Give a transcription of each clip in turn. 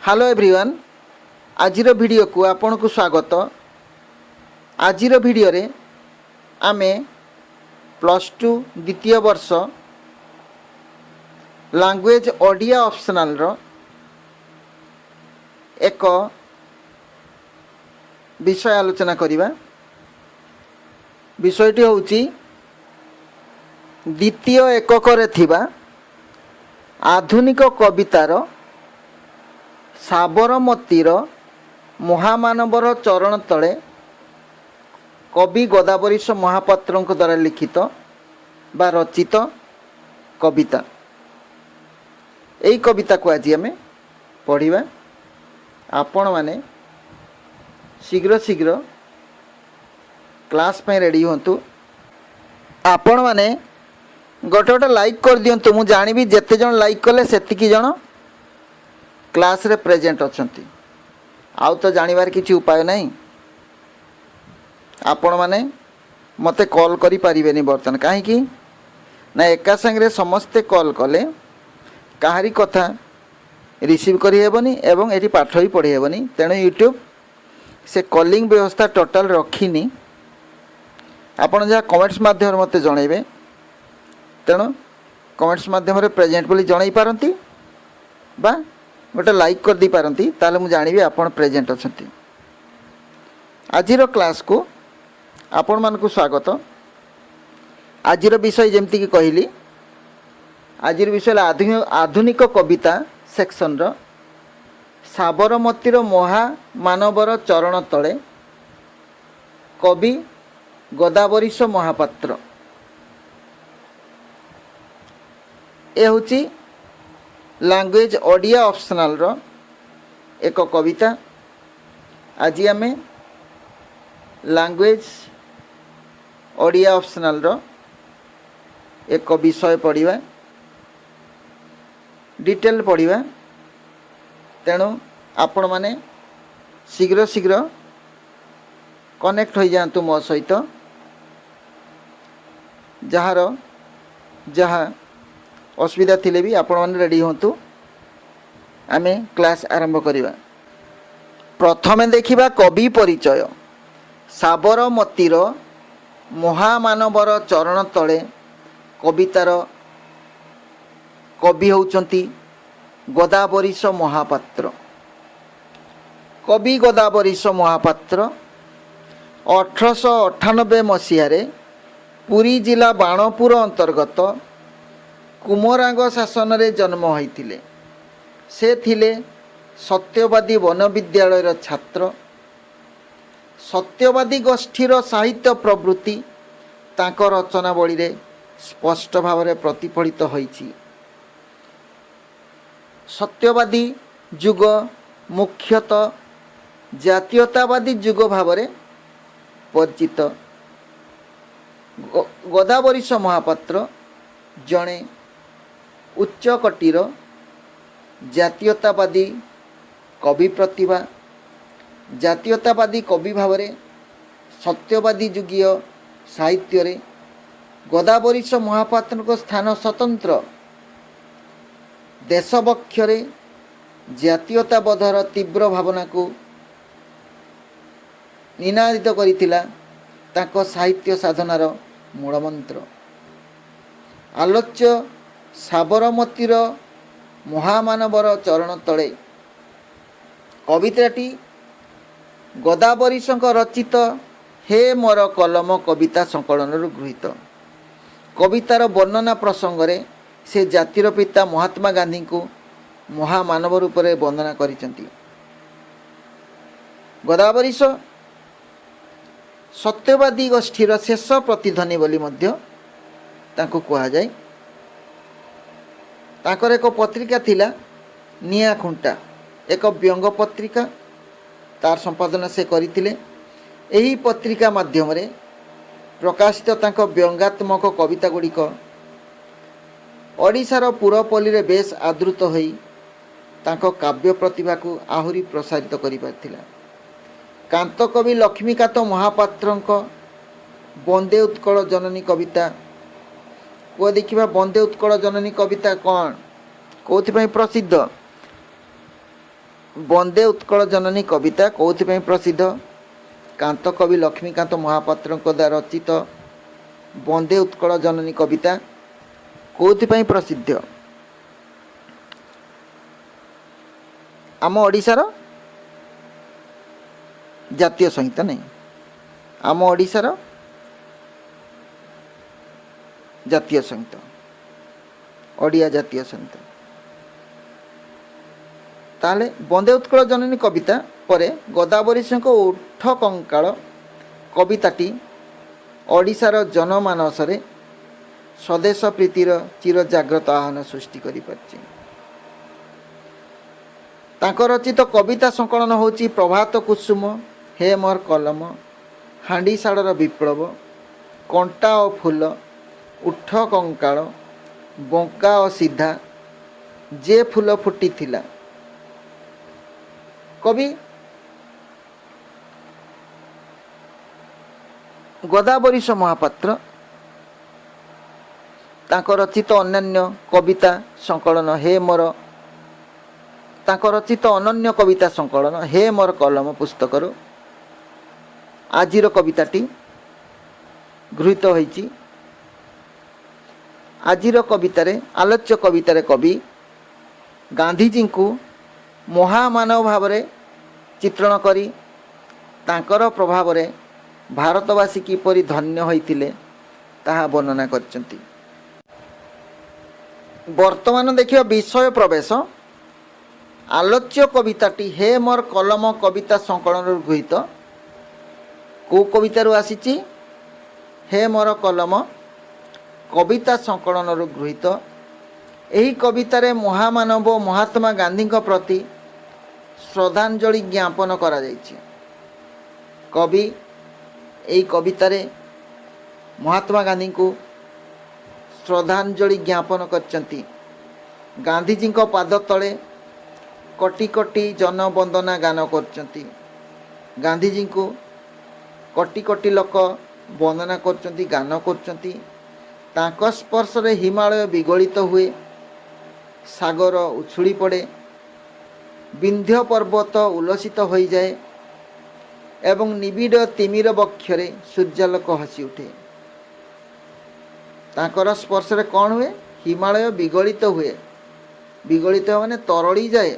Hello everyone आजिर video को आपन को स्वागत। आजिर वीडियो रे आमे +2 द्वितीय वर्ष लैंग्वेज ओडिया ऑप्शनल रो एक विषय आलोचना करिबा। विषयटी होउची द्वितीय एकक रे थिबा आधुनिक कवितार साबरमतीर महामानवर चरण तले कवि गोदावरीश महापात्र द्वारा लिखित बा रचित कविता। यही कविता को आज आम पढ़ा। आपण माने शीघ्र शीघ्र क्लास पे रेडी होंतु। आपण माने गोटे गोटे लाइक कर दियंतु। मु जानिबी जेते जण लाइक कले सेतिकी जण क्लास रे प्रेजेंट अछंती। आउ तो जानिबार किछि उपाय नहीं। आपण माने मते कॉल करि परिबेनी बर्तन काहे कि ना एका संगे समस्ते कॉल कले काहारी कथा रिसीव करि हेबनी एवं एटी पाठ ही पढ़ी हेबनी। तेणु यूट्यूब से कॉलिंग व्यवस्था टोटल रखिनी। आपण जहाँ कमेंट्स माध्यम मते जणैबे। तेणु कमेंट्स माध्यम प्रेजेंट बोली जणाई पारंती बा गोटे लाइक कर दी पारंती। ताले मु जानिबी आपण प्रेजेंट अछंती। आजिरो क्लास को आपण मान को स्वागत। आजिरो विषय जेमती कि कहली आजिर विषय आधुनिक कविता सेक्शन रो साबरमतीर महामानवर चरण तले कवि गोदावरीश महापात्र। ए होची लैंग्वेज ओडिया ऑप्शनल रो एक कविता। आज आम लैंग्वेज ओडिया ऑप्शनल रो एक विषय पढ़ा। डिटेल पढ़ा। तेणु आपण माने शीघ्र शीघ्र कनेक्ट हो जातु मो सहित। जार जहाँ असुविधा थिले भी आपण माने रेडी होंतु। आमे क्लास आरंभ करिबा। प्रथमे देखिबा कवि परिचय। साबरमतीर महामानवर चरण तले कवितार कवि होउचंती गोदावरीश महापात्र। कवि गोदावरीश महापात्र 1898 मसीह पुरी जिला बाणपुर अंतर्गत कुमरांग शासन रे जन्म होइतिले। से थिले सत्यवादी वन विद्यालय छात्र। सत्यवादी गोष्ठीर साहित्य प्रवृत्ति तांको रचनावली रे स्पष्ट भाव में प्रतिफलित होइछि। सत्यवादी युग मुख्यतः जातीयतावादी युग भाव में परिचित। गोदावरीश महापात्र जड़े उच्च कोटीर जातीयतावादी कवि प्रतिभा। जातीयतावादी कवि भाव में सत्यवादी युगीय साहित्य रे गोदावरीश महापात्र को स्थान स्वतंत्र। देशबक्षरे जातीयताबोधर तीव्र भावना को निनादित करिथिला ताको साहित्य साधनार मूलमंत्र। आलोच्य साबरमतीर महामानवर चरण तले कविताटी गोदावरीशंक रचित हे मोर कलम कविता संकलन गृहीत। कवितार वर्णना प्रसंग रे से जातिर पिता महात्मा गांधी को महामानव रूप में वंदना करिसेंती। गोदावरीश सत्यवादी गोष्ठीर शेष प्रतिध्वनि बोली मध्य तांको कहा जाए। तांकर एक पत्रिका थिला निया खुंटा, एक व्यंग पत्रिका। तार संपादन से करथिले। एही पत्रिका माध्यम रे प्रकाशित तांको व्यंगात्मक कविता गुड़िक ओडिशार पुरपल्ली रे बेस आदृत होई तांको काव्य प्रतिभा को आहुरी प्रसारित करि पारथिला। कांत कवि लक्ष्मीकांत महापात्रंक बंदे उत्कल जननी कविता को देखिबा। बंदे उत्कल जननी कविता कौन कौन प्रसिद्ध ବନ୍ଦେ ଉତ୍କଳ ଜନନୀ କବିତା କେଉଁଥିପାଇଁ ପ୍ରସିଦ୍ଧ? କାନ୍ତ କବି ଲକ୍ଷ୍ମୀକାନ୍ତ ମହାପାତ୍ରଙ୍କ ଦ୍ୱାରା ରଚିତ ବନ୍ଦେ ଉତ୍କଳ ଜନନୀ କବିତା କେଉଁଥିପାଇଁ ପ୍ରସିଦ୍ଧ? ଆମ ଓଡ଼ିଶାର ଜାତୀୟ ସଙ୍ଗୀତ ନାହିଁ, ଆମ ଓଡ଼ିଶାର ଜାତୀୟ ସଙ୍ଗୀତ, ଓଡ଼ିଆ ଜାତୀୟ ସଙ୍ଗୀତ। ତାହେଲେ ବନ୍ଦେ ଉତ୍କଳ ଜନନୀ କବିତା ପରେ ଗୋଦାବରୀଶଙ୍କ ଉଠ କଙ୍କାଳ କବିତାଟି ଓଡ଼ିଶାର ଜନମାନସରେ ସ୍ୱଦେଶ ପ୍ରୀତିର ଚିରଜାଗ୍ରତ ଆହ୍ୱାନ ସୃଷ୍ଟି କରିପାରିଛି। ତାଙ୍କ ରଚିତ କବିତା ସଂକଳନ ହେଉଛି ପ୍ରଭାତ କୁସୁମ, ହେ ମୋର କଲମ, ହାଣ୍ଡିଶାଳର ବିପ୍ଳବ, କଣ୍ଟା ଓ ଫୁଲ, ଉଠ କଙ୍କାଳ, ବଙ୍କା ଓ ସିଧା, ଯେ ଫୁଲ ଫୁଟିଥିଲା। କବି ଗୋଦାବରୀଶ ମହାପାତ୍ର ତାଙ୍କ ରଚିତ ଅନ୍ୟାନ୍ୟ କବିତା ସଂକଳନ ତାଙ୍କ ରଚିତ ଅନନ୍ୟ କବିତା ସଂକଳନ ହେ ମୋର କଲମ ପୁସ୍ତକରୁ ଆଜିର କବିତାଟି ଗୃହୀତ ହୋଇଛି। ଆଜିର କବିତାରେ ଆଲୋଚ୍ୟ କବିତାରେ କବି ଗାନ୍ଧିଜୀଙ୍କୁ ମହାମାନବ ଭାବରେ ଚିତ୍ରଣ କରି ତାଙ୍କର ପ୍ରଭାବରେ ଭାରତବାସୀ କିପରି ଧନ୍ୟ ହୋଇଥିଲେ ତାହା ବର୍ଣ୍ଣନା କରିଛନ୍ତି। ବର୍ତ୍ତମାନ ଦେଖିବା ବିଷୟ ପ୍ରବେଶ। ଆଲୋଚ୍ୟ କବିତାଟି ହେ ମୋର କଲମ କବିତା ସଂକଳନରୁ ଗୃହୀତ। କେଉଁ କବିତାରୁ ଆସିଛି? ହେ ମୋର କଲମ କବିତା ସଂକଳନରୁ ଗୃହୀତ। ଏହି କବିତାରେ ମହାମାନବ ମହାତ୍ମା ଗାନ୍ଧୀଙ୍କ ପ୍ରତି ଶ୍ରଦ୍ଧାଞ୍ଜଳି ଜ୍ଞାପନ କରାଯାଇଛି। କବି ଏହି କବିତାରେ ମହାତ୍ମା ଗାନ୍ଧୀଙ୍କୁ ଶ୍ରଦ୍ଧାଞ୍ଜଳି ଜ୍ଞାପନ କରିଛନ୍ତି। ଗାନ୍ଧିଜୀଙ୍କ ପାଦ ତଳେ କୋଟି କୋଟି ଜନବନ୍ଦନା ଗାନ କରୁଛନ୍ତି। ଗାନ୍ଧିଜୀଙ୍କୁ କୋଟି କୋଟି ଲୋକ ବନ୍ଦନା କରୁଛନ୍ତି, ଗାନ କରୁଛନ୍ତି। ତାଙ୍କ ସ୍ପର୍ଶରେ ହିମାଳୟ ବିଗଳିତ ହୁଏ, ସାଗର ଉଛୁଳି ପଡ଼େ, ବିନ୍ଧ୍ୟ ପର୍ବତ ଉଲ୍ଲସିତ ହୋଇଯାଏ ଏବଂ ନିବିଡ଼ ତିମିର ବକ୍ଷରେ ସୂର୍ଯ୍ୟାଲୋକ ହସି ଉଠେ। ତାଙ୍କର ସ୍ପର୍ଶରେ କ'ଣ ହୁଏ? ହିମାଳୟ ବିଗଳିତ ହୁଏ। ବିଗଳିତ ମାନେ ତରଳି ଯାଏ,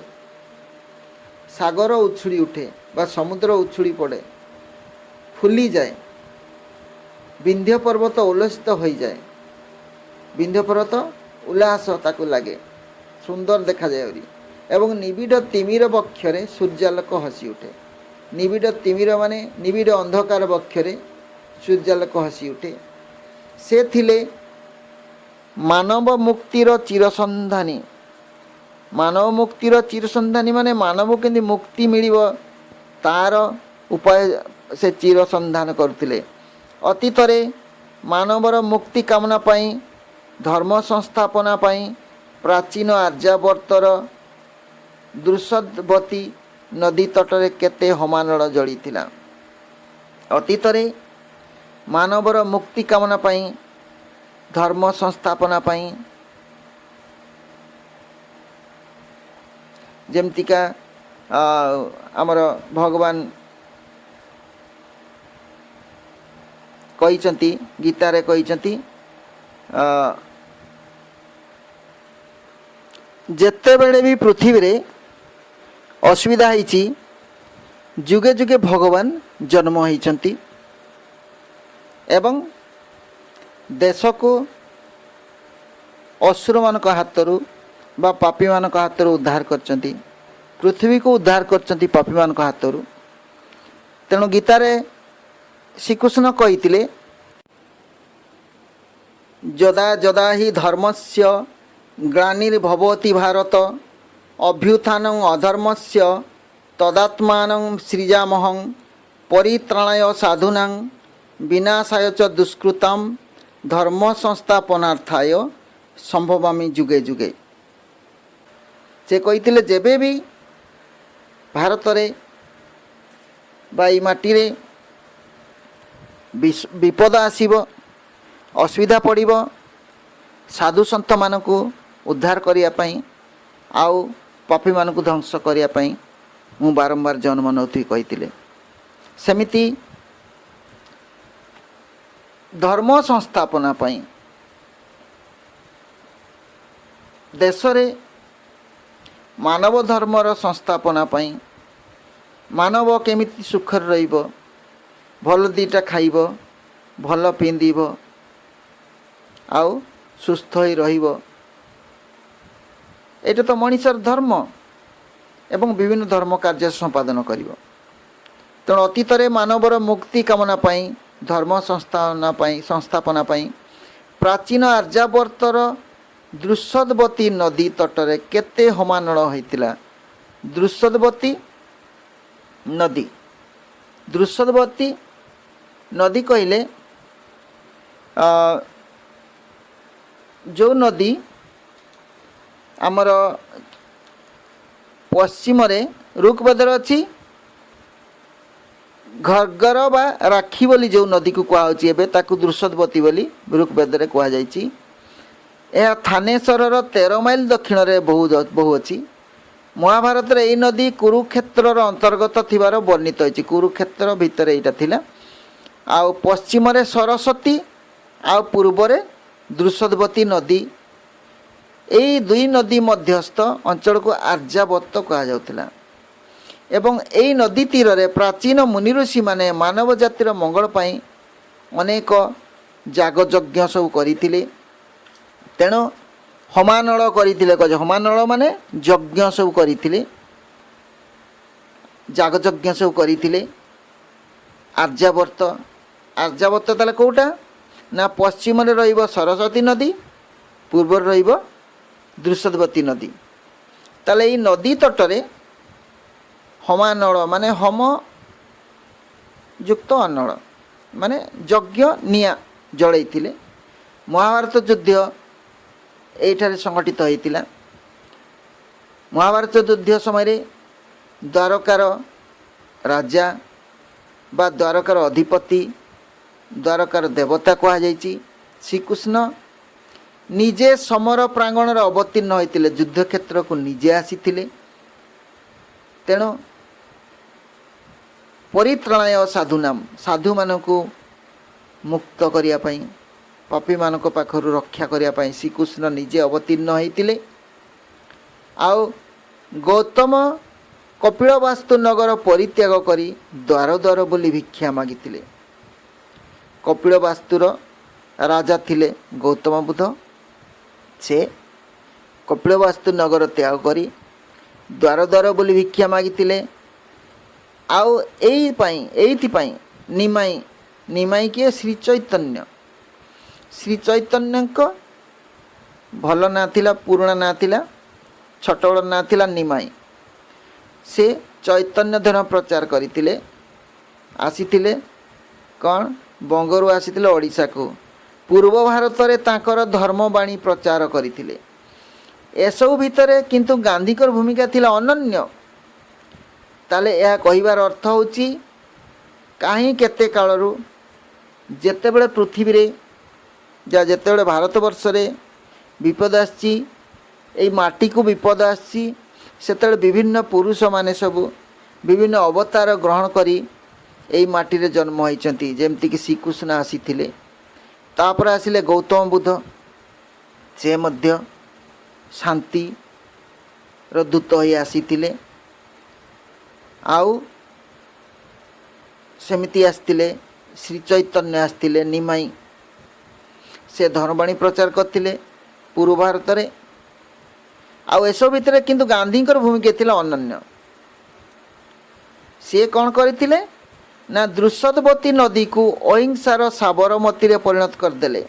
ସାଗର ଉଛୁଳି ଉଠେ ବା ସମୁଦ୍ର ଉଛୁଳି ପଡ଼େ, ଫୁଲିଯାଏ, ବିନ୍ଧ୍ୟ ପର୍ବତ ଉଲ୍ଲସିତ ହୋଇଯାଏ। ବିନ୍ଧ୍ୟ ପର୍ବତ ଉଲ୍ଲାସ ତାକୁ ଲାଗେ, ସୁନ୍ଦର ଦେଖାଯାଏ ଆହୁରି, ଏବଂ ନିବିଡ଼ ତିମିର ବକ୍ଷରେ ସୂର୍ଯ୍ୟାଲୋକ ହସି ଉଠେ। ନିବିଡ଼ ତିମିର ମାନେ ନିବିଡ଼ ଅନ୍ଧକାର ବକ୍ଷରେ ସୂର୍ଯ୍ୟାଲୋକ ହସି ଉଠେ। ସେ ଥିଲେ ମାନବ ମୁକ୍ତିର ଚିରସନ୍ଧାନୀ। ମାନବ ମୁକ୍ତିର ଚିରସନ୍ଧାନୀ ମାନେ ମାନବକୁ କେମିତି ମୁକ୍ତି ମିଳିବ ତାର ଉପାୟ ସେ ଚିରସନ୍ଧାନ କରୁଥିଲେ। ଅତୀତରେ ମାନବର ମୁକ୍ତି କାମନା ପାଇଁ, ଧର୍ମ ସଂସ୍ଥାପନା ପାଇଁ ପ୍ରାଚୀନ ଆର୍ଯ୍ୟାବର୍ତ୍ତର ଦୃଶବତୀ ନଦୀ ତଟରେ କେତେ ହୋମାନଳ ଜଳିଥିଲା। ଅତୀତରେ ମାନବର ମୁକ୍ତି କାମନା ପାଇଁ, ଧର୍ମ ସଂସ୍ଥାପନା ପାଇଁ, ଯେମିତିକା ଆମର ଭଗବାନ କହିଛନ୍ତି, ଗୀତାରେ କହିଛନ୍ତି, ଯେତେବେଳେ ବି ପୃଥିବୀରେ ଅସୁବିଧା ହେଇଛି, ଯୁଗେ ଯୁଗେ ଭଗବାନ ଜନ୍ମ ହୋଇଛନ୍ତି ଏବଂ ଦେଶକୁ ଅସୁରମାନଙ୍କ ହାତରୁ ବା ପାପୀମାନଙ୍କ ହାତରୁ ଉଦ୍ଧାର କରିଛନ୍ତି, ପୃଥିବୀକୁ ଉଦ୍ଧାର କରିଛନ୍ତି ପାପୀମାନଙ୍କ ହାତରୁ। ତେଣୁ ଗୀତାରେ ଶ୍ରୀକୃଷ୍ଣ କହିଥିଲେ, ଯଦା ଯଦା ହି ଧର୍ମସ୍ୟ ଗ୍ଲାନିର୍ଭବତି ଭାରତ ଅଭ୍ୟୁତ୍ଥାନଂ ଅଧର୍ମସ୍ୟ ତଦାତ୍ମାନଂ ସୃଜାମହଂ ପରିତ୍ରାଣାୟ ସାଧୂନାଂ ବିନାଶାୟ চ ଦୁଷ୍କୃତଂ ଧର୍ମ ସଂସ୍ଥାପନାର୍ଥାୟ ସମ୍ଭବାମି ଯୁଗେ ଯୁଗେ। ସେ କହିଥିଲେ, ଯେବେ ବି ଭାରତରେ ବା ଏଇ ମାଟିରେ ବିପଦ ଆସିବ, ଅସୁବିଧା ପଡ଼ିବ, ସାଧୁ ସନ୍ଥମାନଙ୍କୁ ଉଦ୍ଧାର କରିବା ପାଇଁ ଆଉ ପାପୀମାନଙ୍କୁ ଧ୍ୱଂସ କରିବା ପାଇଁ ମୁଁ ବାରମ୍ବାର ଜନ୍ମ ନେଉଥିବି କହିଥିଲେ। ସେମିତି ଧର୍ମ ସଂସ୍ଥାପନା ପାଇଁ ଦେଶରେ ମାନବ ଧର୍ମର ସଂସ୍ଥାପନା ପାଇଁ ମାନବ କେମିତି ସୁଖରେ ରହିବ, ଭଲ ଦୁଇଟା ଖାଇବ, ଭଲ ପିନ୍ଧିବ ଆଉ ସୁସ୍ଥ ହୋଇ ରହିବ, ଏଇଟା ତ ମଣିଷର ଧର୍ମ ଏବଂ ବିଭିନ୍ନ ଧର୍ମ କାର୍ଯ୍ୟ ସମ୍ପାଦନ କରିବ। ତେଣୁ ଅତୀତରେ ମାନବର ମୁକ୍ତି କାମନା ପାଇଁ ଧର୍ମ ସଂସ୍ଥାପନା ପାଇଁ ପ୍ରାଚୀନ ଆର୍ଯ୍ୟାବର୍ତ୍ତର ଦୃଶ୍ୟବତୀ ନଦୀ ତଟରେ କେତେ ହୋମାନଳ ହୋଇଥିଲା। ଦୃଶ୍ୟବତୀ ନଦୀ କହିଲେ ଯେଉଁ ନଦୀ ଆମର ପଶ୍ଚିମରେ ଋଗ୍ବେଦରେ ଅଛି ଘଗ୍ଗର ବା ରାକ୍ଷୀ ବୋଲି ଯେଉଁ ନଦୀକୁ କୁହାହେଉଛି ଏବେ ତାକୁ ଦୃଶ୍ୟବତୀ ବୋଲି ଋଗ୍ବେଦରେ କୁହାଯାଇଛି। ଏହା ଥାନେଶ୍ୱରର 13 ମାଇଲ ଦକ୍ଷିଣରେ ବହୁଅଛି। ମହାଭାରତରେ ଏହି ନଦୀ କୁରୁକ୍ଷେତ୍ରର ଅନ୍ତର୍ଗତ ଥିବାର ବର୍ଣ୍ଣିତ ହୋଇଛି। କୁରୁକ୍ଷେତ୍ର ଭିତରେ ଏଇଟା ଥିଲା। ଆଉ ପଶ୍ଚିମରେ ସରସ୍ୱତୀ ଆଉ ପୂର୍ବରେ ଦୃଶ୍ୟବତୀ ନଦୀ। ଏହି ଦୁଇ ନଦୀ ମଧ୍ୟସ୍ଥ ଅଞ୍ଚଳକୁ ଆର୍ଯ୍ୟାବର୍ତ୍ତ କୁହାଯାଉଥିଲା ଏବଂ ଏହି ନଦୀ ତୀରରେ ପ୍ରାଚୀନ ମୁନି ଋଷିମାନେ ମାନବ ଜାତିର ମଙ୍ଗଳ ପାଇଁ ଅନେକ ଯାଗଯଜ୍ଞ ସବୁ କରିଥିଲେ। ତେଣୁ ହୋମାନଳ କରିଥିଲେ। ହୋମାନଳ ମାନେ ଯଜ୍ଞ ସବୁ କରିଥିଲେ, ଯାଗଯଜ୍ଞ ସବୁ କରିଥିଲେ। ଆର୍ଯ୍ୟାବର୍ତ୍ତ ତାହେଲେ କେଉଁଟା ନା ପଶ୍ଚିମରେ ରହିବ ସରସ୍ୱତୀ ନଦୀ, ପୂର୍ବରେ ରହିବ ଦୃଶ୍ୟବତୀ ନଦୀ। ତାହେଲେ ଏଇ ନଦୀ ତଟରେ ହୋମାନଳ ମାନେ ହୋମ ଯୁକ୍ତ ଅନଳ ମାନେ ଯଜ୍ଞ ନିଆଁ ଜଳେଇଥିଲେ। ମହାଭାରତ ଯୁଦ୍ଧ ଏଇଠାରେ ସଂଗଠିତ ହୋଇଥିଲା। ମହାଭାରତ ଯୁଦ୍ଧ ସମୟରେ ଦ୍ୱାରକାର ରାଜା ବା ଦ୍ୱାରକାର ଅଧିପତି, ଦ୍ୱାରକାର ଦେବତା କୁହାଯାଇଛି ଶ୍ରୀକୃଷ୍ଣ ନିଜେ ସମର ପ୍ରାଙ୍ଗଣରେ ଅବତୀର୍ଣ୍ଣ ହୋଇଥିଲେ, ଯୁଦ୍ଧକ୍ଷେତ୍ରକୁ ନିଜେ ଆସିଥିଲେ। ତେଣୁ ପରିତ୍ରାଣାୟ ସାଧୁନାମ, ସାଧୁମାନଙ୍କୁ ମୁକ୍ତ କରିବା ପାଇଁ, ପାପୀମାନଙ୍କ ପାଖରୁ ରକ୍ଷା କରିବା ପାଇଁ ଶ୍ରୀକୃଷ୍ଣ ନିଜେ ଅବତୀର୍ଣ୍ଣ ହୋଇଥିଲେ। ଆଉ ଗୌତମ କପିଳବାସ୍ତୁ ନଗର ପରିତ୍ୟାଗ କରି ଦ୍ୱାର ଦ୍ୱାର ବୋଲି ଭିକ୍ଷା ମାଗିଥିଲେ। କପିଳବାସ୍ତୁର ରାଜା ଥିଲେ ଗୌତମ ବୁଦ୍ଧ। ସେ କପିଳବାସ୍ତୁ ନଗର ତ୍ୟାଗ କରି ଦ୍ୱାର ଦ୍ୱାର ବୋଲି ଭିକ୍ଷା ମାଗିଥିଲେ। ଆଉ ଏଇଥିପାଇଁ ନିମାଇ କିଏ? ଶ୍ରୀ ଚୈତନ୍ୟ। ଶ୍ରୀ ଚୈତନ୍ୟଙ୍କ ଭଲ ନାଁ ଥିଲା, ପୁରୁଣା ନାଁ ଥିଲା, ଛୋଟବେଳ ନାଁ ଥିଲା ନିମାଇ। ସେ ଚୈତନ୍ୟ ଧର୍ମ ପ୍ରଚାର କରିଥିଲେ। ଆସିଥିଲେ କ'ଣ? ବଙ୍ଗରୁ ଆସିଥିଲେ ଓଡ଼ିଶାକୁ। ପୂର୍ବ ଭାରତରେ ତାଙ୍କର ଧର୍ମବାଣୀ ପ୍ରଚାର କରିଥିଲେ। ଏସବୁ ଭିତରେ କିନ୍ତୁ ଗାନ୍ଧୀଙ୍କର ଭୂମିକା ଥିଲା ଅନନ୍ୟ। ତାହେଲେ ଏହା କହିବାର ଅର୍ଥ ହେଉଛି କାହିଁ କେତେ କାଳରୁ ଯେତେବେଳେ ପୃଥିବୀରେ ଯେତେବେଳେ ଭାରତବର୍ଷରେ ବିପଦ ଆସିଛି, ଏଇ ମାଟିକୁ ବିପଦ ଆସିଛି, ସେତେବେଳେ ବିଭିନ୍ନ ପୁରୁଷମାନେ ସବୁ ବିଭିନ୍ନ ଅବତାର ଗ୍ରହଣ କରି ଏଇ ମାଟିରେ ଜନ୍ମ ହୋଇଛନ୍ତି। ଯେମିତିକି ଶ୍ରୀକୃଷ୍ଣ ଆସିଥିଲେ, ତାପରେ ଆସିଲେ ଗୌତମ ବୁଦ୍ଧ, ସେ ମଧ୍ୟ ଶାନ୍ତିର ଦୂତ ହୋଇ ଆସିଥିଲେ। ଆଉ ସେମିତି ଆସିଥିଲେ ଶ୍ରୀ ଚୈତନ୍ୟ, ଆସିଥିଲେ ନିମାଇ, ସେ ଧର୍ମବାଣୀ ପ୍ରଚାର କରିଥିଲେ ପୂର୍ବ ଭାରତରେ। ଆଉ ଏସବୁ ଭିତରେ କିନ୍ତୁ ଗାନ୍ଧୀଙ୍କର ଭୂମିକା ଥିଲା ଅନନ୍ୟ। ସିଏ କ'ଣ କରିଥିଲେ ନା ଦୃଶ୍ୟବତୀ ନଦୀକୁ ଅହିଂସାର ସାବରମତୀରେ ପରିଣତ କରିଦେଲେ।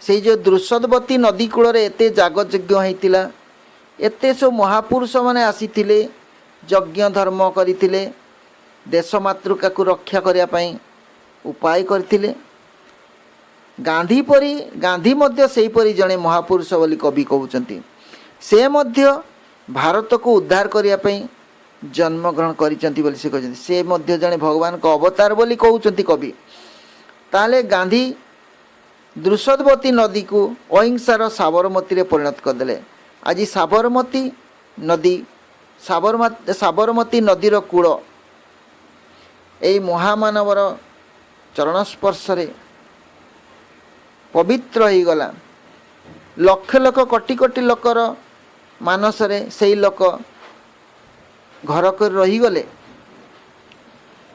ସେଇ ଯେଉଁ ଦୃଶ୍ୟବତୀ ନଦୀ କୂଳରେ ଏତେ ଯାଗଯଜ୍ଞ ହୋଇଥିଲା, ଏତେ ସବୁ ମହାପୁରୁଷମାନେ ଆସିଥିଲେ, ଯଜ୍ଞ ଧର୍ମ କରିଥିଲେ, ଦେଶ ମାତୃକାକୁ ରକ୍ଷା କରିବା ପାଇଁ ଉପାୟ କରିଥିଲେ। ଗାନ୍ଧୀ ମଧ୍ୟ ସେହିପରି ଜଣେ ମହାପୁରୁଷ ବୋଲି କବି କହୁଛନ୍ତି। ସେ ମଧ୍ୟ ଭାରତକୁ ଉଦ୍ଧାର କରିବା ପାଇଁ ଜନ୍ମଗ୍ରହଣ କରିଛନ୍ତି ବୋଲି ସେ କହିଛନ୍ତି। ସେ ମଧ୍ୟ ଜଣେ ଭଗବାନଙ୍କ ଅବତାର ବୋଲି କହୁଛନ୍ତି କବି। ତାହେଲେ ଗାନ୍ଧୀ ଦୃଶ୍ୟବତୀ ନଦୀକୁ ଅହିଂସାର ସାବରମତୀରେ ପରିଣତ କରିଦେଲେ। ଆଜି ସାବରମତୀ ନଦୀ साबरमती नदीर कूल एई महामानवर चरण स्पर्श पवित्र हो गला। लक्ष लक्ष कोटी कोटी लोकर मानसरे से लोक घर कर रहीगले।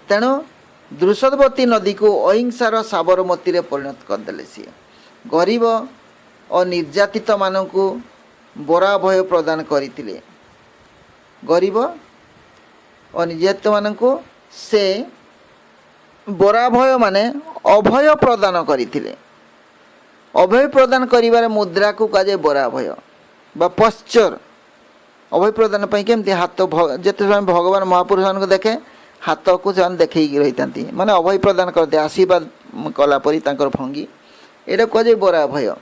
तेणु द्रुषदवती नदी को अहिंसार साबरमती रे परिणत करदेले। सी गरीब और निर्यातित मानक बरा भय प्रदान करथिले। गरीब और निर्यातित मानक से बरा भय माने अभय प्रदान करथिले। अभय प्रदान करिवार मुद्रा को कहे बरा भय बा पश्चर। अभय प्रदान पाई केमती हाथ जिते समय भगवान महापुरुष को देखे हाथ को से देखी रही था माने अभय प्रदान करते आशीर्वाद कलापरी तांकर भंगी एटा कहे बरा भय।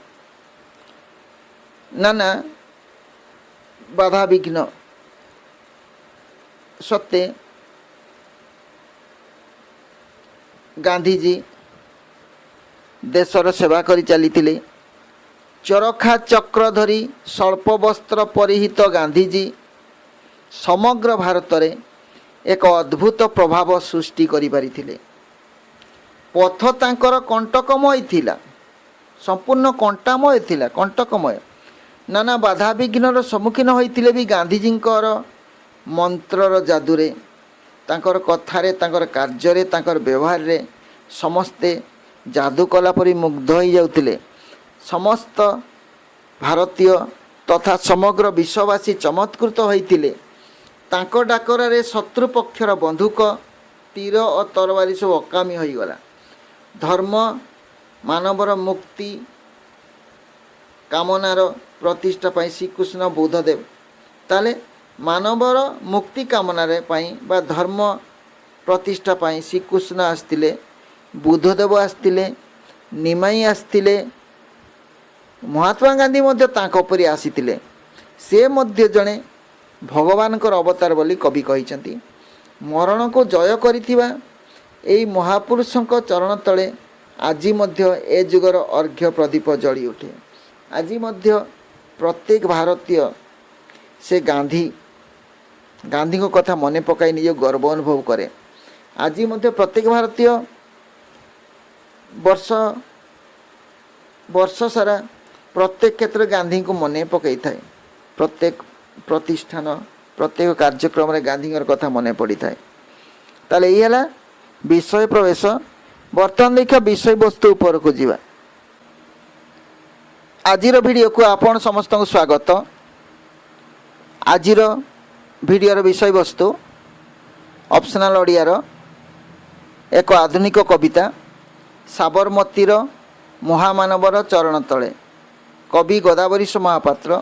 नाना बाधा विघ्न सत्ते गांधीजी देशर सेवा करी चली। चरखा चक्र धरी स्वल्प वस्त्र परिहित गांधीजी समग्र भारत रे एक अद्भुत प्रभाव सृष्टि करि पारिथिले। पथ तांकर कंटकमय थिला, संपूर्ण कंटामय थिला, कंटकमय। नाना बाधा विघ्नर सम्मुखीन होइथिले भी गांधीजींकर मंत्रर जादुरे तांकर कथारे तांकर कार्य तांकर व्यवहार रे समस्ते जादू कला परी मुग्ध हो जाउथिले। समस्त भारतीय तथा समग्र विश्ववासी चमत्कृत होइथिले। तांको डाकरारे शत्रु पक्षर बंधुक तीर और तरवारी सब अकामी हो गला। धर्म मानवर मुक्ति कामनार प्रतिष्ठा पाई श्रीकृष्ण बुद्धदेव ताले मानवर मुक्ति कामनारे पाई बा धर्म प्रतिष्ठा पाई श्रीकृष्ण आसतिले, बुद्धदेव आसतिले, निमाई आसतिले, महात्मा गांधी मध्य तांको परी आसीतिले। से मध्य जणे भगवानकर अवतार बोली कवि कहिसंती। मरण को जय करिथिबा एई महापुरुषंक चरण तले आजि मध्य ए जुगर अर्घ्य प्रदीप जଳି उठे। आजि मध्य प्रत्येक भारतीय से गांधी को कथा मने पकाई निज गर्व अनुभव करे। आजि मध्य प्रत्येक भारतीय वर्ष सारा प्रत्येक क्षेत्र गांधी को मने पकई थाए। प्रत्येक प्रतिष्ठान प्रत्येक कार्यक्रम रे गांधी कथा मने पड़ी थाए। ताले ये हला विषय प्रवेश। बर्तमान देखा विषय वस्तु ऊपर को जीवा। आजिर वीडियो को आपण समस्त को स्वागत। आजिर वीडियोर विषय वस्तु ऑप्शनल ओडियार एक आधुनिक कविता साबरमतीर महामानवर चरण तले। कवि गोदावरीश महापात्र।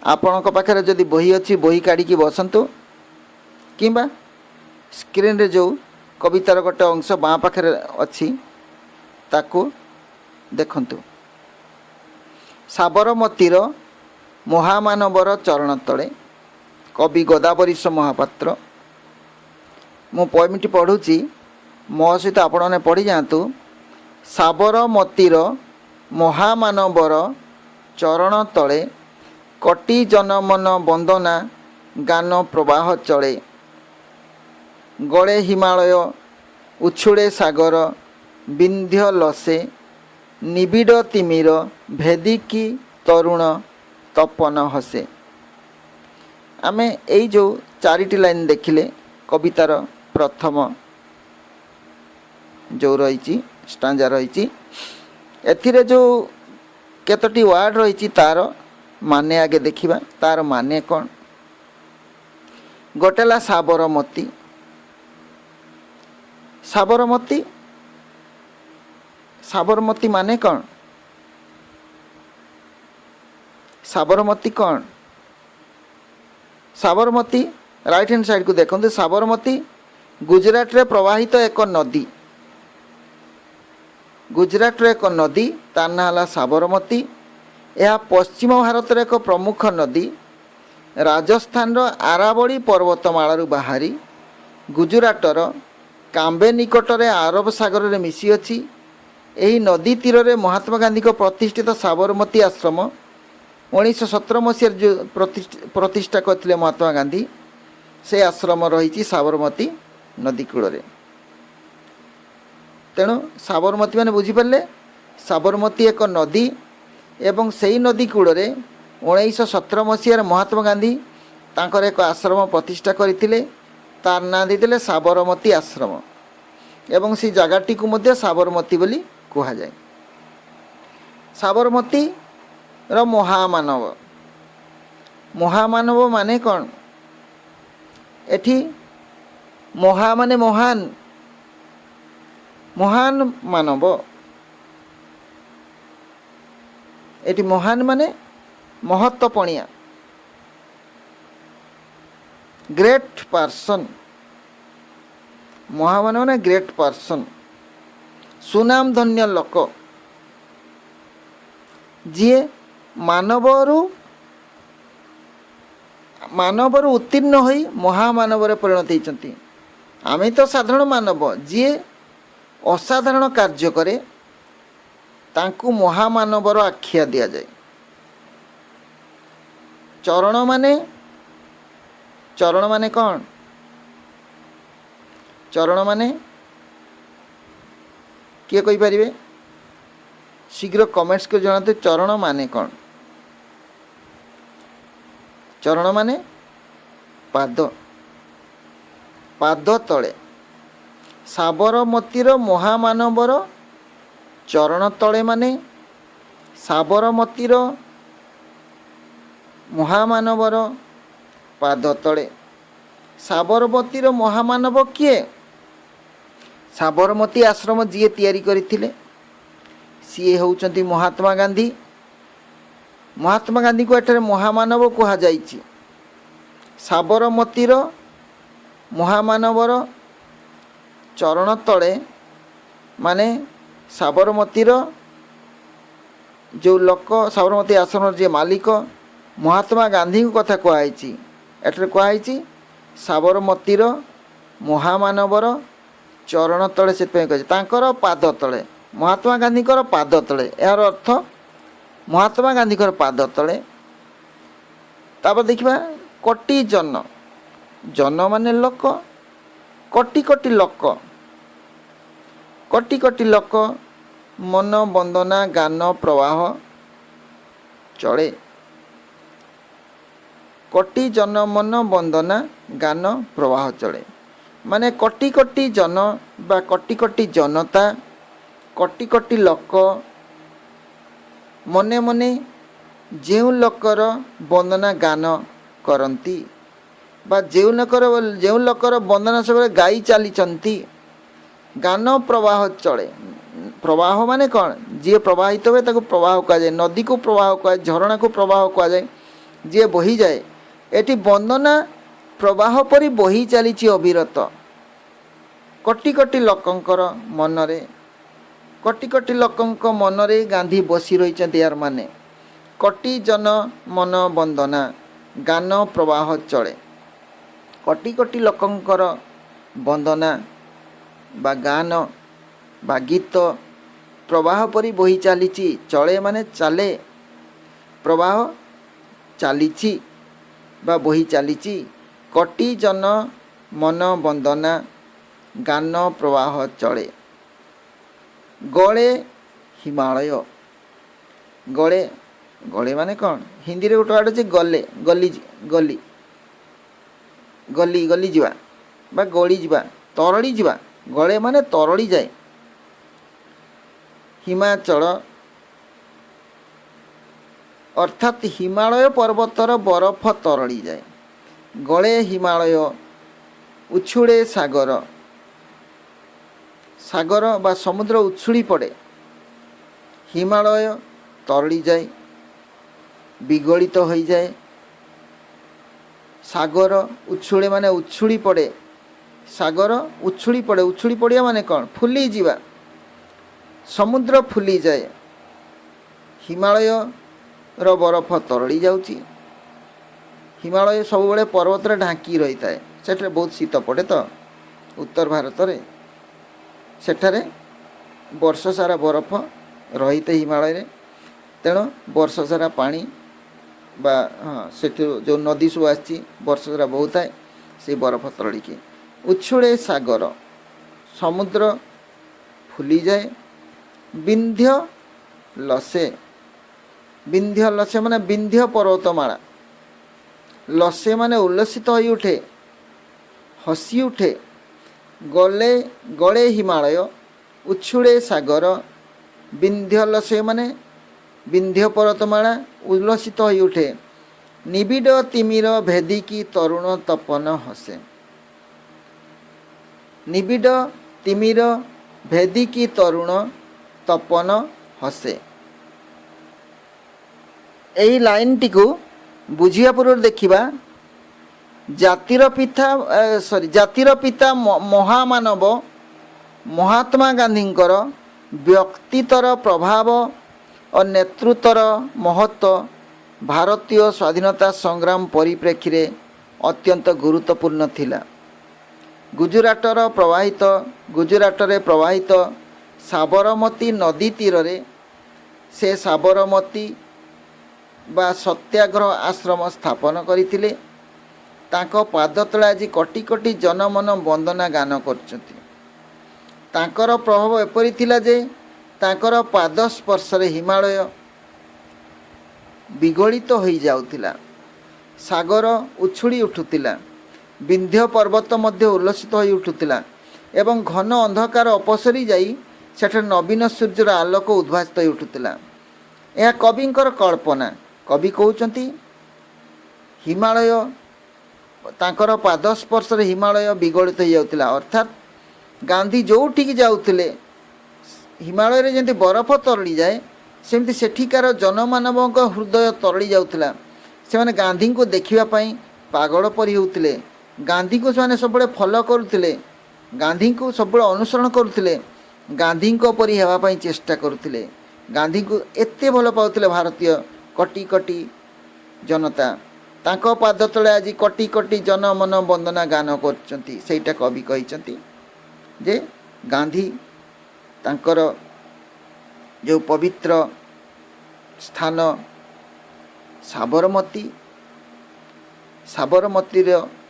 आपण पाखे जदि बही अच्छी बही काढ़ी बसतु किंबा स्क्रीन रे जो कवितार गोटे अंश बाँ पाखे अच्छी ताकू देखंतु। साबरमतीर महामानवर चरण तले कवि गोदावरीश महापात्र। मु पोएमटी पढ़ुची मो सहित आपण मैंने पढ़ी जातु। साबरमतीर महामानवर चरण तले कटी जनमन वंदना गान प्रवाह चले। गले हिमालय उछुड़े सागर विंध्य लसे निबिड़ तिमिर भेदिकी तरुण तपन हसे। आमे एई जो चारिटी लाइन देखिले कवितार प्रथम जो रही स्टांजा रही एथिरे जो केतोटी वार्ड रही तार माने आगे देखिबा। तार माने कौन? गोटेला साबरमती। साबरमती साबरमती माने कौन? साबरमती कौन? साबरमती राइट हैंड साइड को देखते। साबरमती गुजरात रे प्रवाहित एक नदी। गुजरात रे एक नदी तार ना हला साबरमती। यह पश्चिम भारत रे एक प्रमुख नदी। राजस्थान रो आरावली पर्वतमाला बाहरी गुजरातर काम्बे निकट रे अरब सागर रे मिसी अछि। एही नदी तीर रे महात्मा गांधी को प्रतिष्ठित साबरमती आश्रम 1917 मसीह जो प्रतिष्ठा करते महात्मा गांधी से आश्रम रही साबरमती नदी कूल। तेणु साबरमती मैंने बुझीपारे साबरमती एक नदी एवं से ही नदी कूल 1917 मसीह महात्मा गांधी तांकर एक आश्रम प्रतिष्ठा करते तार ना देते साबरमती आश्रम एवं से जगटी को मध्य साबरमती बोली कहा जाए। साबरमती रो महामानव महामानव माने कौन एठी महा माने महान महान मानव एठी महान माने महत्वपणिया ग्रेट पर्सन महामानव ने ग्रेट पर्सन सुनाम धन्य लोक जी मानवर उत्तीर्ण होई महामानव परिणत होती। आमे तो साधारण मानव जी असाधारण कार्य करे तांकु महामानवर आख्या दिया जाए। चरण माने कौन चरण माने किए कहि परिबे शीघ्र कमेंट्स को जनाते चरण माने कौन। चरण माने पाद पाद तले साबरमतीर महामानवर चरण तले माने साबरमतीर महामानवर पाद तले। साबरमतीर महामानव किए साबरमती आश्रम जी तैयारी करथिले सी होउचंती महात्मा गांधी। महात्मा गांधी को एठारे महामानव कहा जाइछि। साबरमतीर महामानवर चरण तले माने साबरमतीर जो लोक साबरमती आश्रम जे मालिक महात्मा गांधी को कथा कहुई एठारे कहुई साबरमतीर महामानवर चरण तले से तांकर पाद तले महात्मा गांधी पाद तले यार अर्थ महात्मा गांधी पाद तले। तापर देखिबा कोटि जन जन माने लोक कोटि कोटि लोक कोटि कोटि लोक मन वंदना गान प्रवाह चले। कोटि जन मन वंदना गान प्रवाह चले माने कोटि कोटि जन बा कोटि कोटि जनता कोटि कोटि लोक मने मने जेउ लोकर वंदना गान करती बा जेउ लोकर वंदना सब गाई चली गान प्रवाह चले। प्रवाह माने कौन जी प्रवाहित हुए ताको प्रवाह कहा जाए। नदी को प्रवाह कहा जाए झरणा को प्रवाह कहा जाए जी बही जाए। एटी वंदना प्रवाह परी बही चली अविरत कोटि कोटि लोकंकर मनरे कोटि कोटि लोकंक मनरे गांधी बसी रही यार माने कोटि जन मन वंदना गान प्रवाह चले। कोटि कोटि लोकंकर वंदना बा गान बा गीत प्रवाह परी बही चली चले माने चले प्रवाह चली बा बही चली कोटि जन मन वंदना गान प्रवाह चले। गले हिमालय गले गले माने कौन हिंदी रे गोटे वर्ड अछि गले गली गली गली गली जीवा बा गली जीवा तरड़ी जीवा गले माने तरड़ी जाए। हिमाचल अर्थात हिमालय पर्वतर बरफ तरड़ी जाए। गले हिमालय उछुड़े सागर सागर बा समुद्र उछुड़ी पड़े हिमालय तरड़ी जाए विगलित हो जाए। सागर उछुड़े माने उछुड़ी पड़े सागर उछुड़ी पड़िया माने कौन फुली जीवा समुद्र फुली जाए। हिमालय रो बरफ तरड़ी जाउची। हिमालय सब बड़े पर्वत ढांकी रही थाए सेठे बहुत शीत पड़े तो उत्तर भारत रे सेठारे वर्ष सारा बरफ रही थे हिमालय रे। तेणु वर्ष सारा पानी बा हाँ से जो नदी सब आसी वर्ष सारा बहु थाए से बरफ तलड़िकी उछुड़े सागर समुद्र फुली जाए विंध्य लसे माने विंध्य पर्वतमाला लसे माने उल्लसित हो उठे हसी उठे गले गले हिमालय उछुड़े सागर विंध्य लसे माने विंध्य पर्वतमाला उल्लसित हो उठे निबिड़ तिमिर भेदिकी तरुण तपन हसे निबिड़ तिमिर भेदिकी तरुण तपन हसे यही लाइन टी को बुझिया पूर्व देखिबा जातिर पिता महामानव महात्मा गांधींकर व्यक्तित्वर प्रभाव और नेतृत्वर महत्व भारतीय स्वाधीनता संग्राम परिप्रेक्षी रे अत्यंत गुरुत्वपूर्ण थिला। गुजराटर प्रवाहित साबरमती नदी तीर रे से साबरमती बा सत्याग्रह आश्रम स्थापन करथिले। तांको पाद तले आज कोटी कोटी जनमन वंदना गान करछथि। तांकर प्रभाव एपरि थिला जे तांकर पाद स्पर्श रे हिमालय विगलित हो जाउथिला, सागर उछुड़ी उठुथिला, विंध्य पर्वत मध्य उल्लसित हो उठुथिला एवं घन अंधकार अपसरी जाई सेठ नवीन सूर्यर आलोक उद्भासित हो उठुथिला। यह कविंकर कल्पना। कवि कहउचंती हिमालय तांकर पाद स्पर्श रे हिमालय विगलित हो जाउथिला, अर्थात गांधी जोठिक जाउथिले हिमालय रे जेंति बरफ तरली जाए सेमती सेठिकार जनमानव हृदय तरली जाउथिला। से गांधी को देखिबा पई पागल परि होउथिले, गांधी को से सब फॉलो करुथिले, गांधी को सब अनुसरण करुथिले, गांधी को परि हेबा पई चेष्टा करुथिले, गांधी को एते भल पाउथिले भारतीय कोटी कोटी जनता। तांको पाद तले आज कोटी कोटी जनमन वंदना गान करचंती। सेटा कवि कहिचंती जे गांधी तांकर जो पवित्र स्थान साबरमती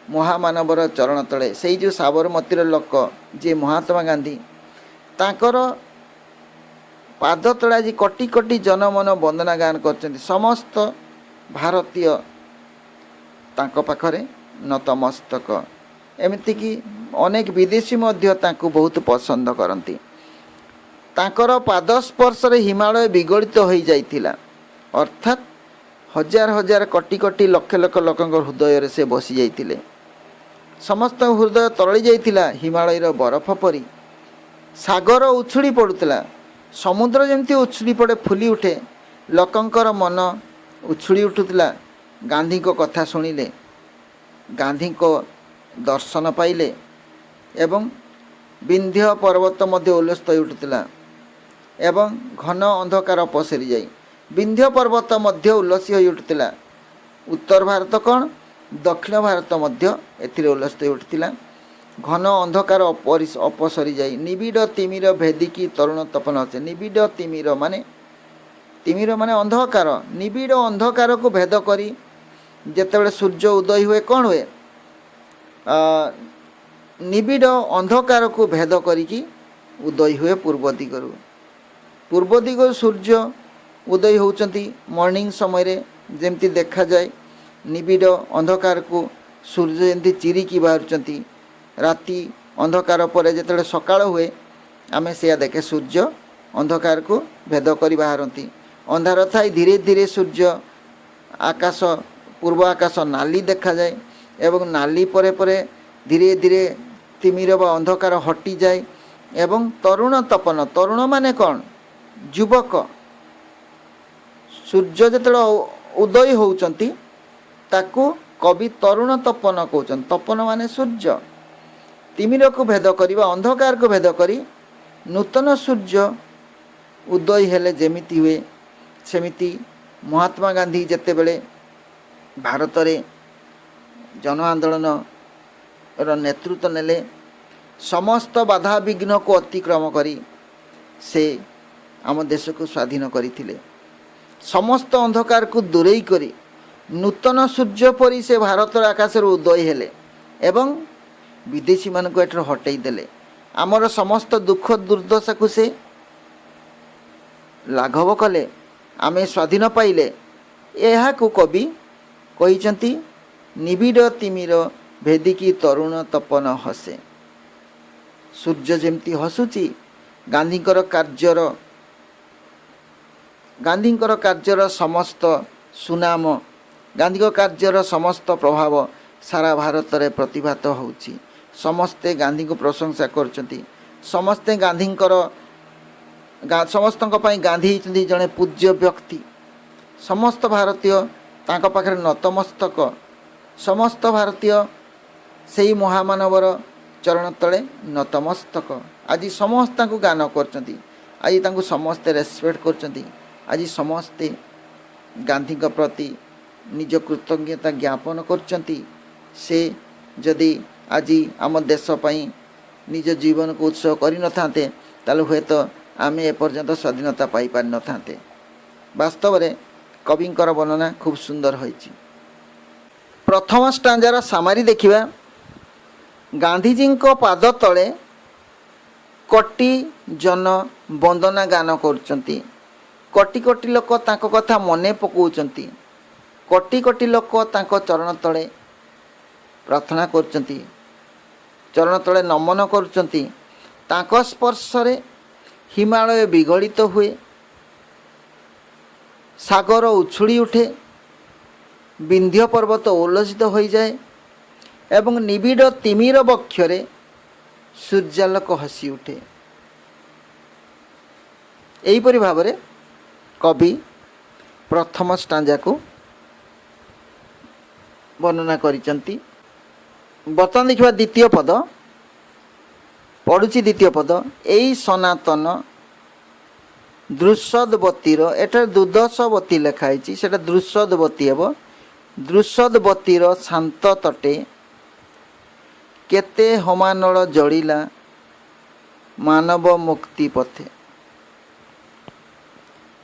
महामानवर चरण तले से जो साबरमतीर लोक जे महात्मा गांधी तांकर पाद तले आज कोटी कोटी जनमन वंदना गान करचंती। समस्त भारतीय तांको पाखरे नतमस्तक। एमिति कि अनेक विदेशी मध्य तांको बहुत पसंद करती। तांकर पाद स्पर्श रे हिमालय विगलित हो जाइतिला, अर्थात हजार हजार कोटी कोटी लक्ष लक्ष लोकंकर हृदय से बसी जाइतिले। समस्त हृदय तरली जाइतिला हिमालय रो बरफ परी। सागर उछुड़ी पड़ुतिला, समुद्र जेमती उछुड़ी पड़े फुली उठे, लोकंकर मन उछुड़ी उठुतिला। गांधी को कथा सुनिले, गांधी को दर्शन पाइले एवं विंध्य पर्वत मध्य उल्लसित हो उठुतिला एवं घन अंधकार पसरी जाई विंध्य पर्वत मध्य उल्लसित हो उठुतिला। उत्तर भारत कौन दक्षिण भारत मध्य एथिरे उल्लसित हो उठुतिला। घन अंधकार अपसरी जाई निबिड़ तिमिर भेदिकी तरुण तपन हसे। निबिड़ तिमिर माने अंधकार, निबिड़ अंधकार को भेद करी जेतेबेले सूर्य उदय हुए कौन हुए, निबिड़ अंधकार को भेद करिकी उदय हुए पूर्व दिगरु। पूर्व दिगरु सूर्य उदय होउचंती मॉर्निंग समय रे जेमती देखा जाए। निबिड़ अंधकार को सूर्य जेमती चिरिकी बाहरुचंती। राति अंधकार पर जेतेबेले सकाळ हुए आमे सेया देखे सूर्य अंधकार को भेद करी बाहरती। अंधार थाई धीरे धीरे सूर्य आकाश पूर्व आकाश नाली देखा जाए एवं नाली परे परे धीरे धीरे तिमिर बा अंधकार हटि जाए एवं तरुण तपन। तरुण माने कौन, युवक। सूर्य जेतेबेले उदय होउचंती ताकू कवि तरुण तपन कहउचन। तपन माने सूर्य। तिमिर को भेद करिबा, अंधकार को भेद करी नूतन सूर्य उदय हेले जेमिति हुए सेमिति महात्मा गांधी जेतेबेले भारत रे जन आंदोलन रो नेतृत्व नेले, समस्त बाधा विघ्न को अतिक्रम करी से आम देश को स्वाधीन करथिले। समस्त अंधकार को दूरेई करी नूतन सूर्य परी से भारतर आकाश उदय हेले एवं विदेशी मान को एठार हटई देले। आमर समस्त दुख दुर्दशा को से लाघव कले, आमे स्वाधीन पाइले। यह कवि कहिचंती निबिड़ तिमिर भेदिकी तरुण तपन हसे। सूर्य जेमती हसुची गांधींकर कार्यर समस्त सुनाम, गांधी कार्यर समस्त प्रभाव सारा भारत में प्रतिभात होउची। समस्ते गांधी को प्रशंसा करचंती। समस्ते गांधींकर समस्त गांधी होती जड़े पूज्य व्यक्ति। समस्त भारतीय तांको पाखरे नतमस्तक। समस्त भारतीय सेई महामानवर चरण तले नतमस्तक। आज समस्त गान करचंती। आज तांको समस्ते रेस्पेक्ट करचंती। आज समस्ते गांधी प्रति निज कृतज्ञता ज्ञापन करचंती। से जदि आज आम देश पई निज जीवन को उत्सव करि न थांते ताले हुए तो आमे एपर्यंत स्वाधीनता पाई पारि न थांते। वास्तव में कविंकर वर्णना खूब सुंदर होइछि। प्रथम स्टांजार सामारी देखिबा। गांधीजी को पाद तले कोटी जन वंदना गान करचंती। कोटी कोटी लोक तांको कथा मने पकाउचंती। कोटी कोटी लोक तांको चरण तले प्रार्थना करचंती, चरण तले नमन करचंती। तांको स्पर्श रे हिमालय विगलित हुए, सागर उछुड़ी उठे, विंध्य पर्वत उल्लसित हो जाए एवं निबिड़ तिमिर बक्षरे सूर्यालोक हसी उठे। एहीपरि भाव में कवि प्रथम स्टांजा को वर्णना करिसंती। बर्तमान देखा द्वितीय पद पढ़ुची। द्वितीय पद एई सनातन दृश्यदवतीर, एटार दुर्दशवती लिखाई से दृश्यदवती हे। दृश्यदवतीर शांत तटे केते हमानल जड़िला मानव मुक्ति पथे।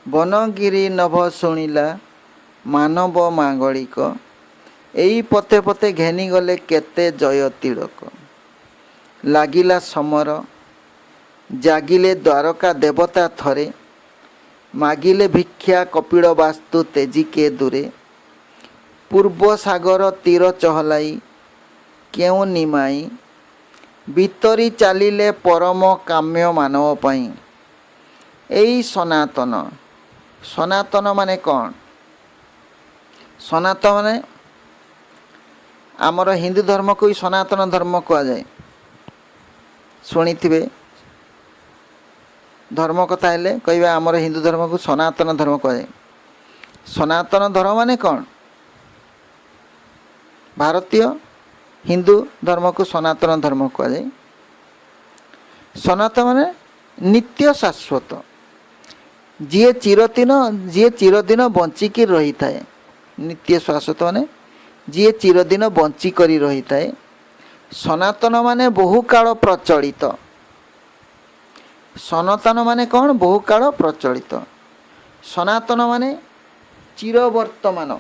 बनगिरी नभ शुणिला मानव मांगलिक, एई पथे पथे घेनी गले केते जय तिलक। लागिला समर जागिले द्वारका देवता थरे, मागिले भिक्षा कपिल वास्तु तेजिके दूरे। पूर्व सागर तीर चहलाई क्यों निमाई, भीतरी चालिले परम काम्य मानव पाई। एई सनातन, सनातन माने कौन? सनातन माने आमर हिंदू धर्म को ही सनातन धर्म कहा जाए। शुणी थे धर्म कथा हेले कहवा आमर हिंदू धर्म को सनातन धर्म कहा जाए। सनातन धर्म माने कौन? भारतीय हिंदू धर्म को सनातन धर्म कहा जाए। सनातन माने नित्य शाश्वत, जी चिरदिन बंचिकी रही थाए। नित्य शाश्वत माने जी चिरदिन बंचिक रही थाए। सनातन माने बहुकाल प्रचलित। सनातन माने कौन? बहुकाल प्रचलित। सनातन माने चिरवर्तमान,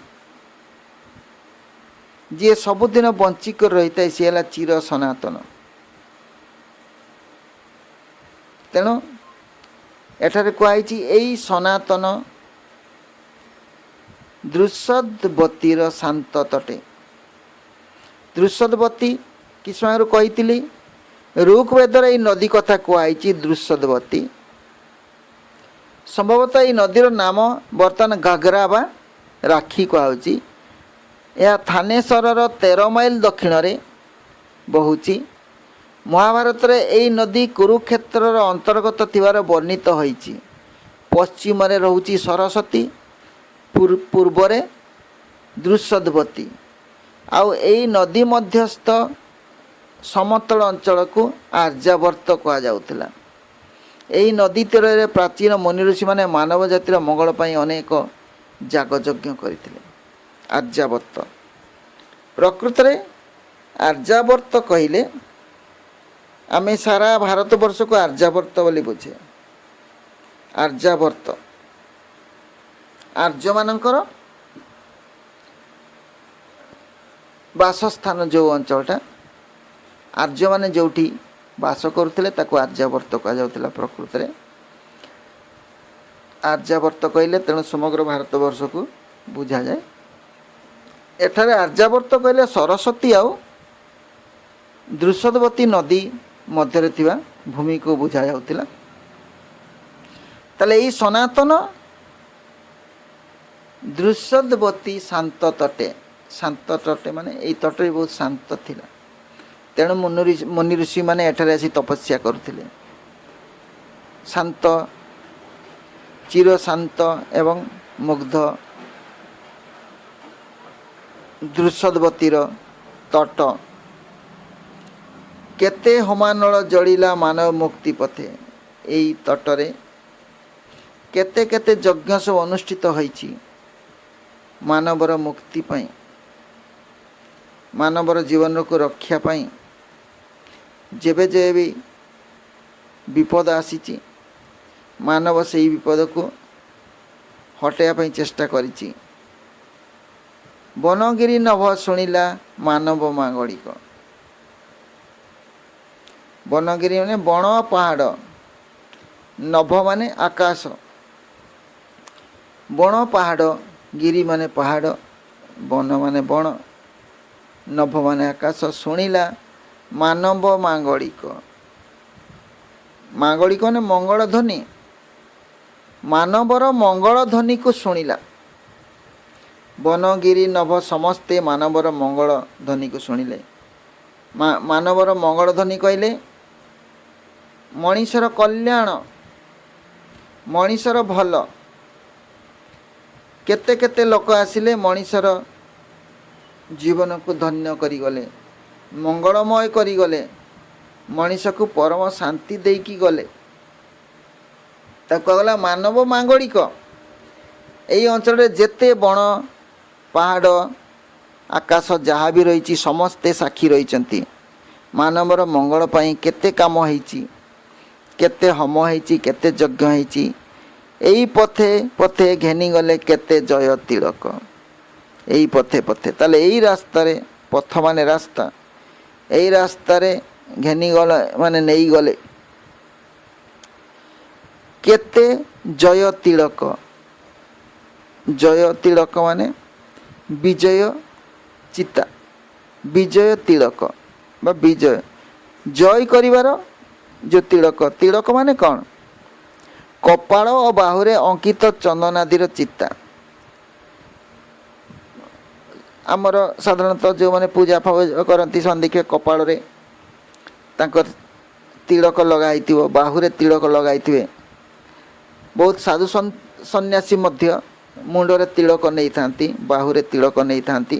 जी सबुदिन बंचिक रही थाए सी है चिर सनातन। तेणु एठारे कहुई एई सनातन दृश्यदवतीर शांत तटे। दृश्यदवती कि समय कही ऋग्वेदर ये नदी कथा कहुई दृश्यदवती। संभवतः ये नदीर नाम बर्तमान घाघरा बा राखी कहुची। यह थानेश्वर 13 माइल दक्षिण में बहुची। महाभारत रे यही नदी कुरुक्षेत्र अंतर्गत थिवार वर्णित होईची। पश्चिम रे रहुची सरस्वती, पूर्व दृश्यदवती। आउ यही नदी मध्यस्थ समतल अंचल को आर्यावर्त कहा जाउथिला। यही नदी तीर प्राचीन मुनि ऋषि माने मानव जातिर मंगल पाई अनेक यागयज्ञ करथिले। आर्यावर्त प्रकृत रे आर्यावर्त कहिले आमे सारा भारतवर्ष को आर्यावर्त बोली बुझे। आर्यावर्त आर्य मानकर ବାସସ୍ଥାନ ଯେଉଁ ଅଞ୍ଚଳଟା ଆର୍ଯ୍ୟମାନେ ଯେଉଁଠି ବାସ କରୁଥିଲେ ତାକୁ ଆର୍ଯ୍ୟାବର୍ତ କୁହାଯାଉଥିଲା। ପ୍ରକୃତରେ ଆର୍ଯ୍ୟାବର୍ତ କହିଲେ ତେଣୁ ସମଗ୍ର ଭାରତବର୍ଷକୁ ବୁଝାଯାଏ। ଏଠାରେ ଆର୍ଯ୍ୟାବର୍ତ କହିଲେ ସରସ୍ୱତୀ ଆଉ ଦୃଷଦବତୀ ନଦୀ ମଧ୍ୟରେ ଥିବା ଭୂମିକୁ ବୁଝାଯାଉଥିଲା। ତାହେଲେ ଏଇ ସନାତନ ଦୃଷଦବତୀ ଶାନ୍ତ ତଟେ ମାନେ ଏଇ ତଟରେ ବହୁତ ଶାନ୍ତ ଥିଲା। ତେଣୁ ମୁନି ଋଷିମାନେ ଏଠାରେ ଆସି ତପସ୍ୟା କରୁଥିଲେ। ଶାନ୍ତ, ଚିରଶାନ୍ତ ଏବଂ ମୁଗ୍ଧ ଦୃଷଦବତୀର ତଟ କେତେ ହୋମାନଳ ଜଳିଲା ମାନବ ମୁକ୍ତି ପଥେ। ଏଇ ତଟରେ କେତେ କେତେ ଯଜ୍ଞ ସବୁ ଅନୁଷ୍ଠିତ ହୋଇଛି ମାନବର ମୁକ୍ତି ପାଇଁ, ମାନବର ଜୀବନକୁ ରକ୍ଷା ପାଇଁ। ଯେବେ ଯେବେ ବି ବିପଦ ଆସିଛି ମାନବ ସେହି ବିପଦକୁ ହଟାଇବା ପାଇଁ ଚେଷ୍ଟା କରିଛି। ବନଗିରି ନଭ ଶୁଣିଲା ମାନବ ମାଙ୍ଗଳିକ। ବନଗିରି ମାନେ ବଣ ପାହାଡ଼, ନଭ ମାନେ ଆକାଶ, ବଣ ପାହାଡ଼, ଗିରି ମାନେ ପାହାଡ଼, ବନ ମାନେ ବଣ, ନଭ ମାନେ ଆକାଶ। ଶୁଣିଲା ମାନବ ମାଙ୍ଗଳିକ। ମାଙ୍ଗଳିକ ମାନେ ମଙ୍ଗଳ ଧ୍ୱନି, ମାନବର ମଙ୍ଗଳ ଧ୍ୱନିକୁ ଶୁଣିଲା। ବନଗିରି ନଭ ସମସ୍ତେ ମାନବର ମଙ୍ଗଳ ଧ୍ୱନିକୁ ଶୁଣିଲେ। ମାନବର ମଙ୍ଗଳ ଧ୍ୱନି କହିଲେ ମଣିଷର କଲ୍ୟାଣ, ମଣିଷର ଭଲ। କେତେ କେତେ ଲୋକ ଆସିଲେ ମଣିଷର ଜୀବନକୁ ଧନ୍ୟ କରିଗଲେ, ମଙ୍ଗଳମୟ କରିଗଲେ, ମଣିଷକୁ ପରମ ଶାନ୍ତି ଦେଇକି ଗଲେ। ତାକୁ କୁହାଗଲା ମାନବ ମାଙ୍ଗଳିକ। ଏଇ ଅଞ୍ଚଳରେ ଯେତେ ବଣ ପାହାଡ଼ ଆକାଶ ଯାହା ବି ରହିଛି ସମସ୍ତେ ସାକ୍ଷୀ ରହିଛନ୍ତି। ମାନବର ମଙ୍ଗଳ ପାଇଁ କେତେ କାମ ହେଇଛି, କେତେ ହୋମ ହେଇଛି, କେତେ ଯଜ୍ଞ ହେଇଛି। ଏଇ ପଥେ ପଥେ ଘେନିଗଲେ କେତେ ଜୟ ତିଳକ। ଏଇ ପଥେ ପଥେ, ତାହେଲେ ଏଇ ରାସ୍ତାରେ, ପଥ ମାନେ ରାସ୍ତା, ଏଇ ରାସ୍ତାରେ ଘେନିଗଲେ ମାନେ ନେଇଗଲେ କେତେ ଜୟ ତିଳକ। ଜୟ ତିଳକ ମାନେ ବିଜୟ ଚିତା, ବିଜୟ ତିଳକ ବା ବିଜୟ, ଜୟ କରିବାର ଯେଉଁ ତିଳକ। ତିଳକ ମାନେ କ'ଣ? କପାଳ ଓ ବାହୁରେ ଅଙ୍କିତ ଚନ୍ଦନାଦିର ଚିତା। ଆମର ସାଧାରଣତଃ ଯେଉଁମାନେ ପୂଜା କରନ୍ତି ସେମାନେ ଦେଖିବେ କପାଳରେ ତାଙ୍କର ତିଳକ ଲଗା ହେଇଥିବ, ବାହୁରେ ତିଳକ ଲଗାଇଥିବେ। ବହୁତ ସାଧୁ ସନ୍ନ୍ୟାସୀ ମଧ୍ୟ ମୁଣ୍ଡରେ ତିଳକ ନେଇଥାନ୍ତି, ବାହୁରେ ତିଳକ ନେଇଥାନ୍ତି।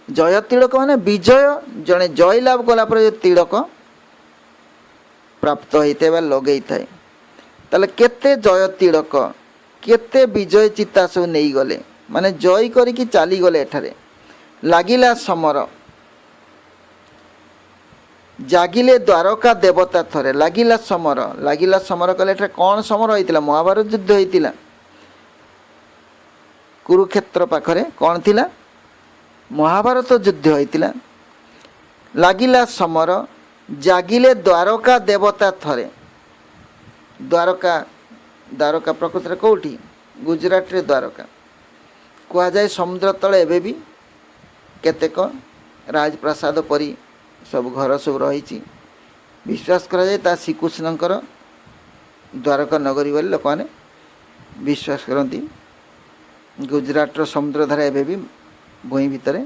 ଜୟ ତିଳକ ମାନେ ବିଜୟ, ଜଣେ ଜୟ ଲାଭ କଲା ପରେ ଯେଉଁ ତିଳକ ପ୍ରାପ୍ତ ହୋଇଥାଏ ବା ଲଗେଇଥାଏ। ତାହେଲେ କେତେ ଜୟ ତିଳକ, କେତେ ବିଜୟ ଚିତା ସବୁ ନେଇଗଲେ, ମାନେ ଜୟ କରିକି ଚାଲିଗଲେ। ଏଠାରେ ଲାଗିଲା ସମର, ଜାଗିଲେ ଦ୍ୱାରକା ଦେବତା ଥରେ। ଲାଗିଲା ସମର, ଲାଗିଲା ସମର କଲେ ଏଠାରେ କ'ଣ ସମର ହୋଇଥିଲା? ମହାଭାରତ ଯୁଦ୍ଧ ହୋଇଥିଲା। କୁରୁକ୍ଷେତ୍ର ପାଖରେ କ'ଣ ଥିଲା? ମହାଭାରତ ଯୁଦ୍ଧ ହୋଇଥିଲା। ଲାଗିଲା ସମର, ଜାଗିଲେ ଦ୍ୱାରକା ଦେବତା ଥରେ। ଦ୍ୱାରକା, ଦ୍ୱାରକା ପ୍ରକୃତରେ କେଉଁଠି? ଗୁଜୁରାଟରେ ଦ୍ୱାରକା। କୁହାଯାଏ ସମୁଦ୍ର ତଳେ ଏବେ ବି କେତେକ ରାଜପ୍ରାସାଦ ପରି ସବୁ ଘର ସବୁ ରହିଛି। ବିଶ୍ୱାସ କରାଯାଏ ତା ଶ୍ରୀକୃଷ୍ଣଙ୍କର ଦ୍ୱାରକା ନଗରୀ ବୋଲି ଲୋକମାନେ ବିଶ୍ୱାସ କରନ୍ତି। ଗୁଜୁରାଟର ସମୁଦ୍ରଧାରା ଏବେ ବି ଭୂଇଁ ଭିତରେ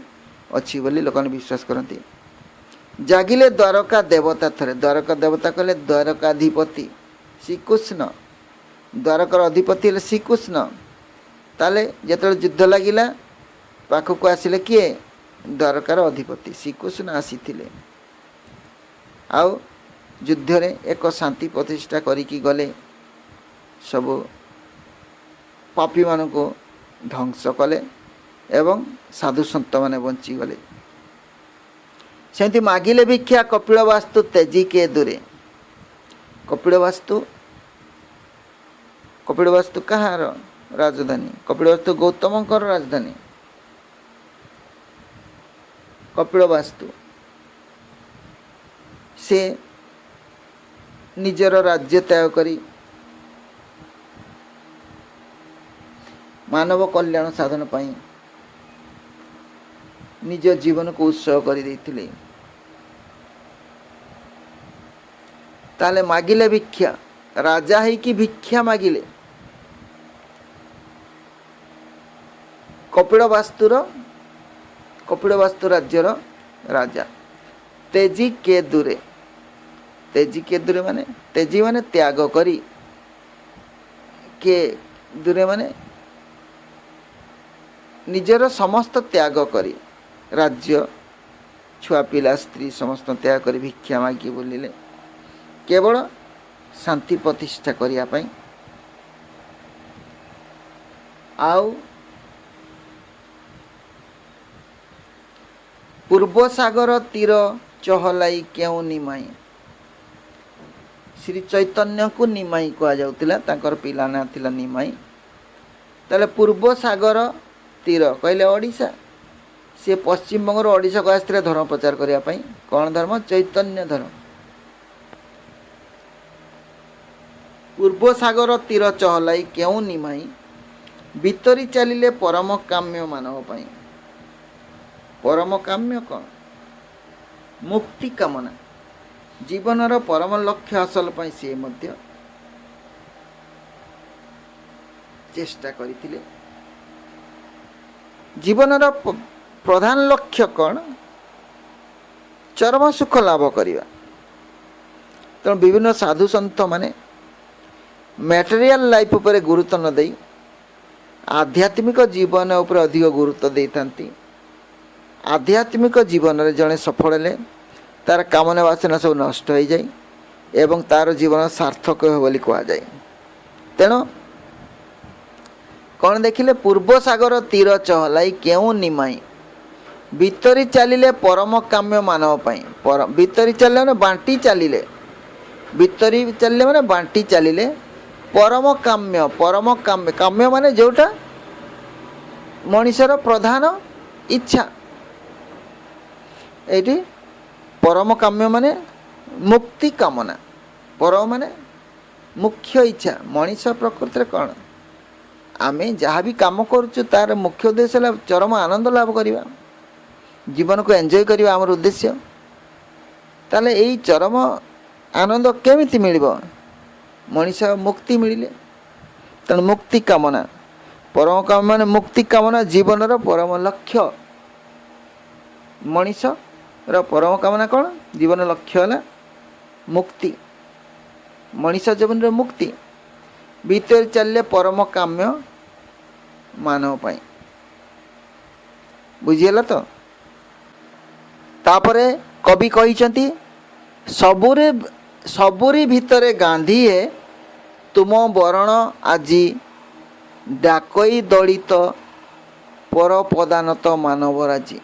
ଅଛି ବୋଲି ଲୋକମାନେ ବିଶ୍ୱାସ କରନ୍ତି। ଜାଗିଲେ ଦ୍ୱାରକା ଦେବତା ଥରେ। ଦ୍ୱାରକା ଦେବତା କହିଲେ ଦ୍ୱାରକାଧିପତି ଶ୍ରୀକୃଷ୍ଣ। ଦ୍ୱାରକାର ଅଧିପତି ହେଲେ ଶ୍ରୀକୃଷ୍ଣ। ତାହେଲେ ଯେତେବେଳେ ଯୁଦ୍ଧ ଲାଗିଲା ପାଖକୁ ଆସିଲେ କିଏ? ଦ୍ୱାରକାର ଅଧିପତି ଶ୍ରୀକୃଷ୍ଣ ଆସିଥିଲେ। ଆଉ ଯୁଦ୍ଧରେ ଏକ ଶାନ୍ତି ପ୍ରତିଷ୍ଠା କରିକି ଗଲେ। ସବୁ ପାପୀମାନଙ୍କୁ ଧ୍ୱଂସ କଲେ ଏବଂ ସାଧୁସନ୍ତମାନେ ବଞ୍ଚିଗଲେ। ସେମିତି ମାଗିଲେ ଭିକ୍ଷା କପିଳବାସ୍ତୁ ତେଜିକେ ଦୂରେ। କପିଳବାସ୍ତୁ କାହାର ରାଜଧାନୀ? କପିଳବାସ୍ତୁ ଗୌତମଙ୍କର ରାଜଧାନୀ। କପିଳବାସ୍ତୁ ସେ ନିଜର ରାଜ୍ୟ ତ୍ୟାଗ କରି ମାନବ କଲ୍ୟାଣ ସାଧନ ପାଇଁ ନିଜ ଜୀବନକୁ ଉତ୍ସର୍ଗ କରିଦେଇଥିଲେ। ତାହେଲେ ମାଗିଲେ ଭିକ୍ଷା, ରାଜା ହେଇକି ଭିକ୍ଷା ମାଗିଲେ। କପିଳବାସ୍ତୁ ରାଜ୍ୟର ରାଜା। ତେଜି କେଦୁରେ, ତେଜି କେଦୁରେ ମାନେ ତେଜି ମାନେ ତ୍ୟାଗ କରି, କେ ଦୂରେ ମାନେ ନିଜର ସମସ୍ତ ତ୍ୟାଗ କରି, ରାଜ୍ୟ ଛୁଆ ପିଲା ସ୍ତ୍ରୀ ସମସ୍ତ ତ୍ୟାଗ କରି ଭିକ୍ଷା ମାଗି ବୁଲିଲେ କେବଳ ଶାନ୍ତି ପ୍ରତିଷ୍ଠା କରିବା ପାଇଁ। ଆଉ ପୂର୍ବ ସାଗର ତୀର ଚହଲାଇ କେଉଁ ନିମାଇଁ, ଶ୍ରୀ ଚୈତନ୍ୟକୁ ନିମାଇଁ କୁହାଯାଉଥିଲା, ତାଙ୍କର ପିଲା ନାଁ ଥିଲା ନିମାଇଁ। ତାହେଲେ ପୂର୍ବ ସାଗର ତୀର କହିଲେ ଓଡ଼ିଶା, ସେ ପଶ୍ଚିମବଙ୍ଗର ଓଡ଼ିଶାକୁ ଆସିଥିଲେ ଧର୍ମ ପ୍ରଚାର କରିବା ପାଇଁ। କ'ଣ ଧର୍ମ? ଚୈତନ୍ୟ ଧର୍ମ। ପୂର୍ବ ସାଗର ତୀର ଚହଲାଇ କେଉଁ ନିମାଇଁ, ଭିତରି ଚାଲିଲେ ପରମ କାମ୍ୟ ମାନବ ପାଇଁ। ପରମ କାମ୍ୟ କ'ଣ? ମୁକ୍ତି କାମନା, ଜୀବନର ପରମ ଲକ୍ଷ୍ୟ ହାସଲ ପାଇଁ ସିଏ ମଧ୍ୟ ଚେଷ୍ଟା କରିଥିଲେ। ଜୀବନର ପ୍ରଧାନ ଲକ୍ଷ୍ୟ କ'ଣ? ଚରମ ସୁଖ ଲାଭ କରିବା। ତେଣୁ ବିଭିନ୍ନ ସାଧୁ ସନ୍ଥ ମାନେ ମ୍ୟାଟେରିଆଲ ଲାଇଫ୍ ଉପରେ ଗୁରୁତ୍ୱ ନ ଦେଇ ଆଧ୍ୟାତ୍ମିକ ଜୀବନ ଉପରେ ଅଧିକ ଗୁରୁତ୍ୱ ଦେଇଥାନ୍ତି। ଆଧ୍ୟାତ୍ମିକ ଜୀବନରେ ଜଣେ ସଫଳ ହେଲେ ତାର କାମନା ବାସନା ସବୁ ନଷ୍ଟ ହୋଇଯାଏ ଏବଂ ତାର ଜୀବନ ସାର୍ଥକ ହେବ ବୋଲି କୁହାଯାଏ। ତେଣୁ କ'ଣ ଦେଖିଲେ? ପୂର୍ବ ସାଗର ତୀର ଚହଲାଇ କେଉଁ ନିମାଇଁ, ଭିତରି ଚାଲିଲେ ପରମ କାମ୍ୟ ମାନବ ପାଇଁ। ଭିତରି ଚାଲିଲେ ମାନେ ବାଣ୍ଟି ଚାଲିଲେ, ଭିତରି ଚାଲିଲେ ମାନେ ବାଣ୍ଟି ଚାଲିଲେ ପରମ କାମ୍ୟ। ପରମ କାମ୍ୟ, କାମ୍ୟ ମାନେ ଯେଉଁଟା ମଣିଷର ପ୍ରଧାନ ଇଚ୍ଛା। ଏଇଠି ପରମ କାମ୍ୟ ମାନେ ମୁକ୍ତି କାମନା। ପରମ ମାନେ ମୁଖ୍ୟ ଇଚ୍ଛା। ମଣିଷ ପ୍ରକୃତିରେ କ'ଣ? ଆମେ ଯାହା ବି କାମ କରୁଛୁ ତାର ମୁଖ୍ୟ ଉଦ୍ଦେଶ୍ୟ ହେଲା ଚରମ ଆନନ୍ଦ ଲାଭ କରିବା, ଜୀବନକୁ ଏନ୍ଜୟ କରିବା ଆମର ଉଦ୍ଦେଶ୍ୟ। ତାହେଲେ ଏଇ ଚରମ ଆନନ୍ଦ କେମିତି ମିଳିବ? ମଣିଷ ମୁକ୍ତି ମିଳିଲେ। ତେଣୁ ମୁକ୍ତି କାମନା, ପରମ କାମ ମାନେ ମୁକ୍ତି କାମନା, ଜୀବନର ପରମ ଲକ୍ଷ୍ୟ। ମଣିଷର ପରମ କାମନା କ'ଣ? ଜୀବନ ଲକ୍ଷ୍ୟ ହେଲା ମୁକ୍ତି, ମଣିଷ ଜୀବନର ମୁକ୍ତି। ଭିତରେ ଚାଲିଲେ ପରମ କାମ୍ୟ ମାନବ ପାଇଁ। ବୁଝିହେଲା ତ? ତାପରେ କବି କହିଛନ୍ତି ସବୁରି ଭିତରେ ଗାନ୍ଧୀଏ ତୁମ ବରଣ ଆଜି, ଡାକଇ ଦଳିତ ପର ପଦାନତ ମାନବରାଜି।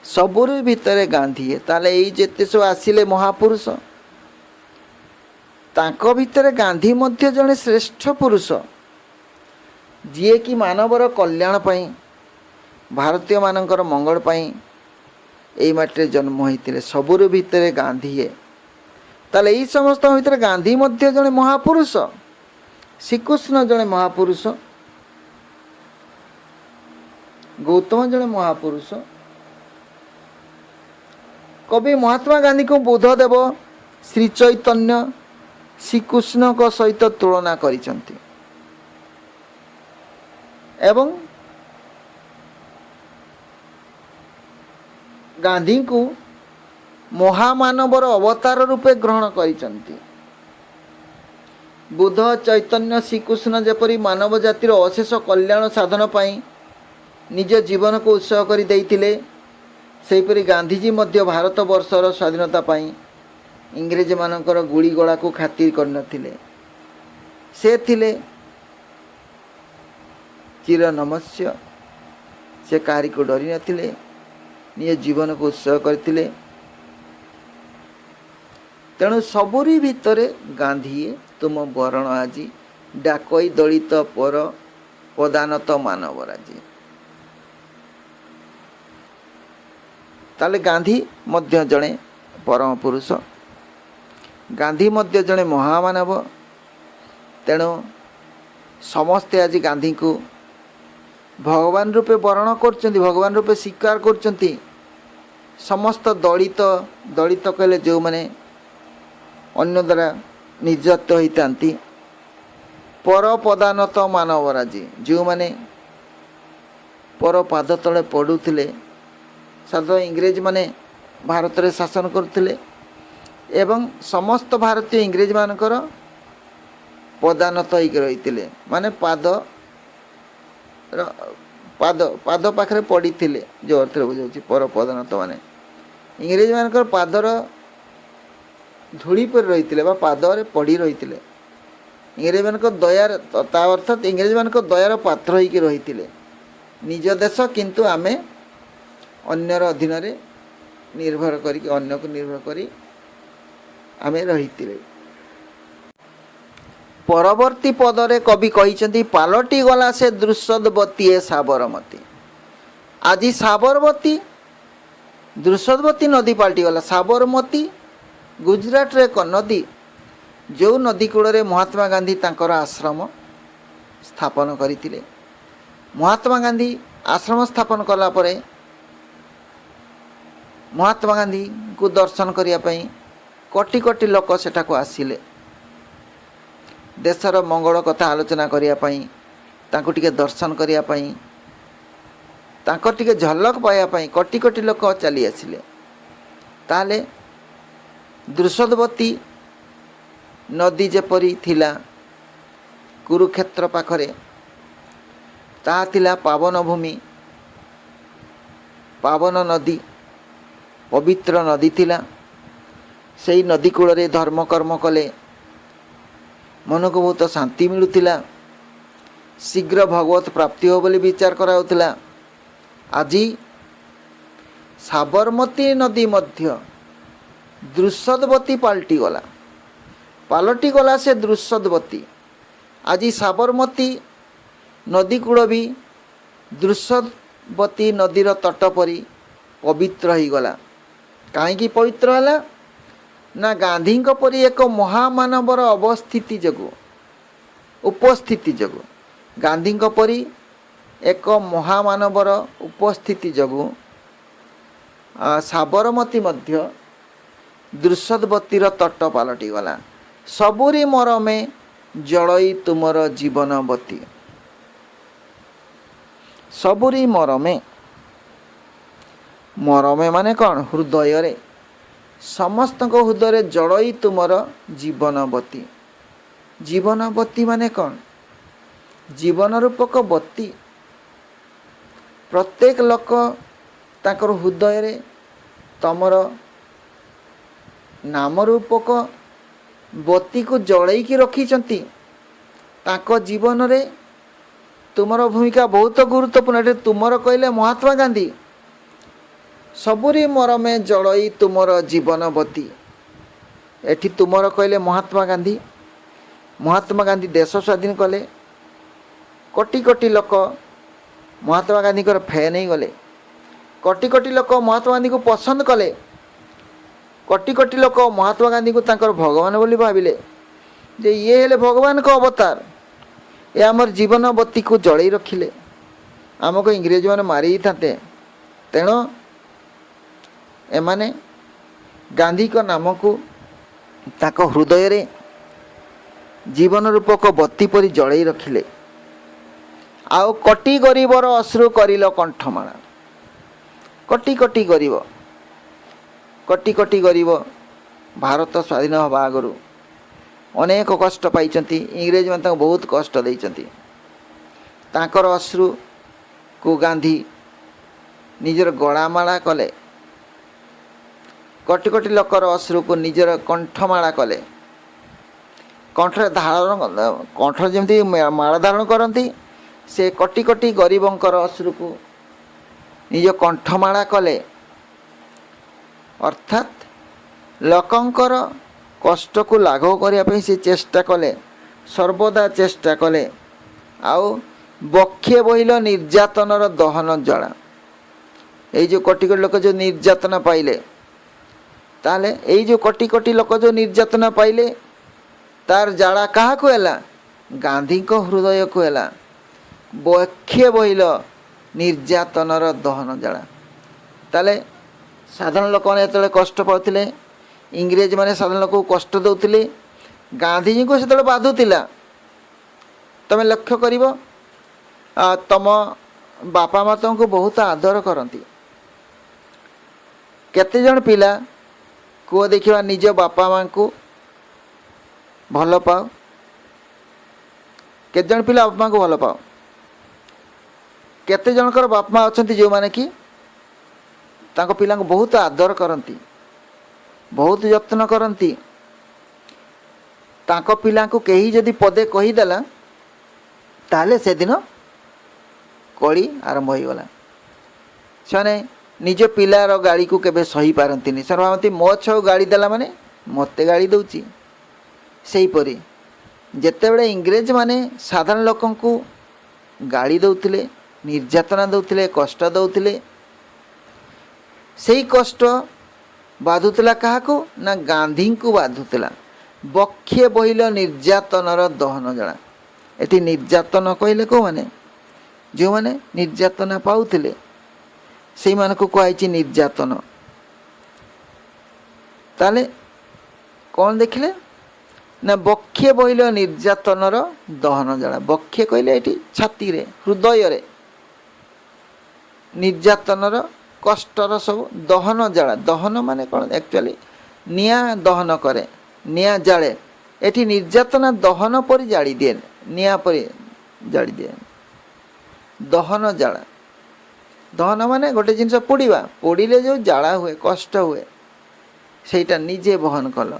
ସବୁରି ଭିତରେ ଗାନ୍ଧୀଏ, ତାହେଲେ ଏଇ ଯେତେ ସବୁ ଆସିଲେ ମହାପୁରୁଷ, ତାଙ୍କ ଭିତରେ ଗାନ୍ଧୀ ମଧ୍ୟ ଜଣେ ଶ୍ରେଷ୍ଠ ପୁରୁଷ, ଯିଏକି ମାନବର କଲ୍ୟାଣ ପାଇଁ, ଭାରତୀୟମାନଙ୍କର ମଙ୍ଗଳ ପାଇଁ ଏଇ ମାଟିରେ ଜନ୍ମ ହୋଇଥିଲେ। ସବୁରି ଭିତରେ ଗାନ୍ଧୀଏ, ତାହେଲେ ଏଇ ସମସ୍ତଙ୍କ ଭିତରେ ଗାନ୍ଧୀ ମଧ୍ୟ ଜଣେ ମହାପୁରୁଷ, ଶ୍ରୀକୃଷ୍ଣ ଜଣେ ମହାପୁରୁଷ, ଗୌତମ ଜଣେ ମହାପୁରୁଷ। କବି ମହାତ୍ମା ଗାନ୍ଧୀଙ୍କୁ ବୁଦ୍ଧଦେବ, ଶ୍ରୀ ଚୈତନ୍ୟ, ଶ୍ରୀକୃଷ୍ଣଙ୍କ ସହିତ ତୁଳନା କରିଛନ୍ତି ଏବଂ ଗାନ୍ଧୀଙ୍କୁ ମହାମାନବର ଅବତାର ରୂପେ ଗ୍ରହଣ କରିଛନ୍ତି। ବୁଦ୍ଧ, ଚୈତନ୍ୟ, ଶ୍ରୀକୃଷ୍ଣ ଯେପରି ମାନବ ଜାତିର ଅଶେଷ କଲ୍ୟାଣ ସାଧନ ପାଇଁ ନିଜ ଜୀବନକୁ ଉତ୍ସର୍ଗ କରି ଦେଇଥିଲେ, ସେହିପରି ଗାନ୍ଧୀଜୀ ମଧ୍ୟ ଭାରତବର୍ଷର ସ୍ୱାଧୀନତା ପାଇଁ ଇଂରେଜମାନଙ୍କର ଗୁଳିଗୋଳାକୁ ଖାତିର କରିନଥିଲେ। ସେ ଥିଲେ ଚିର ନମସ୍ୟ, ସେ କାହାରିକୁ ଡରି ନଥିଲେ, ନିଜ ଜୀବନକୁ ଉତ୍ସର୍ଗ କରିଥିଲେ। ତେଣୁ ସବୁରି ଭିତରେ ଗାନ୍ଧୀଏ ତୁମ ବରଣ ଆଜି, ଡାକଇ ଦଳିତ ପର ପଦାନତ ମାନବରାଜି। ताले गांधी मध्य जड़े परम पुरुष, गांधी मध्य जड़े महामानव। तेणु समस्ते आज गांधी को भगवान रूपे वर्ण कर, भगवान रूपे स्वीकार कर। समस्त दलित दलित कहले जो मैंने अन्य द्वारा निर्यात होता, पर पदानत मानवराजी जो मैंने पर पाद तले पड़ुले, साधारण इंग्रेज माने भारत में शासन करते एवं समस्त भारतीय इंग्रेज मानकर पदानत होकर रही, माने पाद पाद पाद पाखे पड़ी जो अर्थ बुझे पर पदानत माने इंग्रेज मानकर पादर धूली पर रही पादरे पड़ी रही। इंग्रेज मान दयार अर्थात इंग्रेज मान दयार पात्र होकर रही निज देश, किंतु आमे अन्यर अधीन निर्भर करी अन्य को निर्भर करी आमे रही। परवर्ती पदरे कवि कही पालटी गला से दृश्यवती साबरमती। आज साबरमती दृश्यवती नदी पाल्टी गला। साबरमती गुजरात रे एक नदी, जो नदी कूल महात्मा गांधी तांकर आश्रम स्थापन करथिले। महात्मा गांधी आश्रम स्थापन कला परे महात्मा गांधी को दर्शन करिया पई कोटी कोटी लोक सेठाको आसिले। देशर मंगल कथा आलोचना करिया पई, तांको टिके दर्शन करिया पई, तांको टिके झलक पाया पई कोटी कोटी लोक चली आसिले। ताले दृश्यवती नदी जेपरी थिला कुरुक्षेत्र पाखरे, ताहा थिला पावन भूमि, पावन नदी, पवित्र नदी थिला। सेई नदी कूल रे धर्म कर्म कले मन को बहुत शांति मिलुथिला, शीघ्र भगवत प्राप्ति हो बोली विचार कराउथिला। आज साबरमती नदी मध्य दृश्यवती पाल्टी गला, पालटी गला से दृश्यवती। आज साबरमती नदी कूल भी दृश्यवती नदीर तट परी पवित्र हो गला। कहीं पवित्र है ना, गांधी परी एक महामानवर अवस्थिति जगु उपस्थिति जगु, गांधी परी एक महामानवर उपस्थिति जगु साबरमती मध्य दृश्यवतीर तट पालटी गला। सबुरी मरमे जड़ई तुमर जीवनवती। सबुरी मरमे, मरमे माने कौन? हृदय रे, समस्त हृदय जड़ई तुमर जीवनवती। जीवनवती माने कौन? जीवन रूपक बत्ती। प्रत्येक लोक ताकर हृदय रे तमर नाम रूपक बत्ती को जड़ई की रखिछंती। ताको जीवन रे तुमर भूमिका बहुत गुरुत्वपूर्ण। तुमर कहले महात्मा गांधी। सबुरी मरमे जड़ई तुमर जीवनवती। एठी तुमर कहले महात्मा गांधी। महात्मा गांधी देश स्वाधीन कले, कोटी कोटी लोक महात्मा गांधी को फैन ही गले, कोटी कोटी लोक महात्मा गांधी को पसंद कले, कोटी कोटी लोक महात्मा गांधी को तांकर भगवान बोली भाविले जे ये हेले भगवान को अवतार। ये आमर जीवनवती को जड़ई रखिले, आमको इंग्रेज मैंने मारी था। तेणु एमाने गांधी को नाम को ताको हृदय रे जीवन रूपक बत्ती परी जड़ई रखिले। आउ कोटी गरीबर अश्रु करिल कंठमाला। कोटी कोटी गरीब, कोटी कोटी गरीब भारत स्वाधीन हवा आगु अनेक कष्ट पाई। इंग्रेज मैंने बहुत कष्ट देइचंती। तांकर अश्रु को गांधी निजर गलामाला कले। कोटी कोटी लोकर अश्रु को निजर कंठमाला कले। कंठ धारण, कंठ जमी माला धारण करती, से कोटी कोटी गरीबंकर अश्रु को निज कंठमाला कले। अर्थात लोकंकर कष्ट को लाघव करने से चेष्टा कले, सर्वदा चेष्टा कले। आउ बक्षे बहिल निर्यातनर दहन जला। এই जो कोटि कोटि लोक जो निर्यातना पाइले ताले এই जो कोटि कोटि लोक जो निर्यातना पाइले तार जाड़ा क्या है गांधी को हृदय को है बक्षे बहिल निर्यातनर दहन जाड़ा ताले साधारण लोक मैंने जो कष्ट पाते इंग्रेज मैंने साधारण लोक कष्ट दौले गांधीजी को से बाधुला तुम लक्ष्य कर तुम बापा माँ तुमको बहुत आदर करती केते जन पिला को देखा निज बापा माँ को भल पाओ केते जन पिला बापा माँ को भल पाओ केते जनकर बापा माँ अच्छा जो मैंने कि तांको पिला को बहुत आदर करती बहुत यत्न करती तांको पिला को कहीं जदि पदे कहीदेला ताले से दिन कली आरंभ हो गला से निज पिलार गाड़ी को केबे सही पारती से भावती मो छो गाड़ी देला माने मते गाड़ी दौची से परी जेते बड़े इंग्रेज माने साधारण लोकों को गाड़ी दौले निर्यातना दौले कष्ट दौले से कष्ट बाधुला क्या ना गांधी को बाधुला बक्षे बहिल निर्यातनर दहन जड़ा ये निर्यातन कहले कौ मैंने जो मैंने निर्यातना पाउले से कहुई निर्यातन ताले कौन देखिले ना बक्षे बहिल निर्यातनर दहन जड़ा बक्षे कहले ये छाती रे हृदय रे निर्यातनर कष्टर सब दहन जड़ा दहन माने कौन एक्चुअली निया दहन करे निया जाले एटी निर्यातना दहन पर जाड़ी दिए निया पर जाड़ी दिए दहन जाड़ा दहन माने गोटे जिनस पोड़ा पोड़े जो जाड़ा हुए कष्ट हुए सेटा निजे बहन कल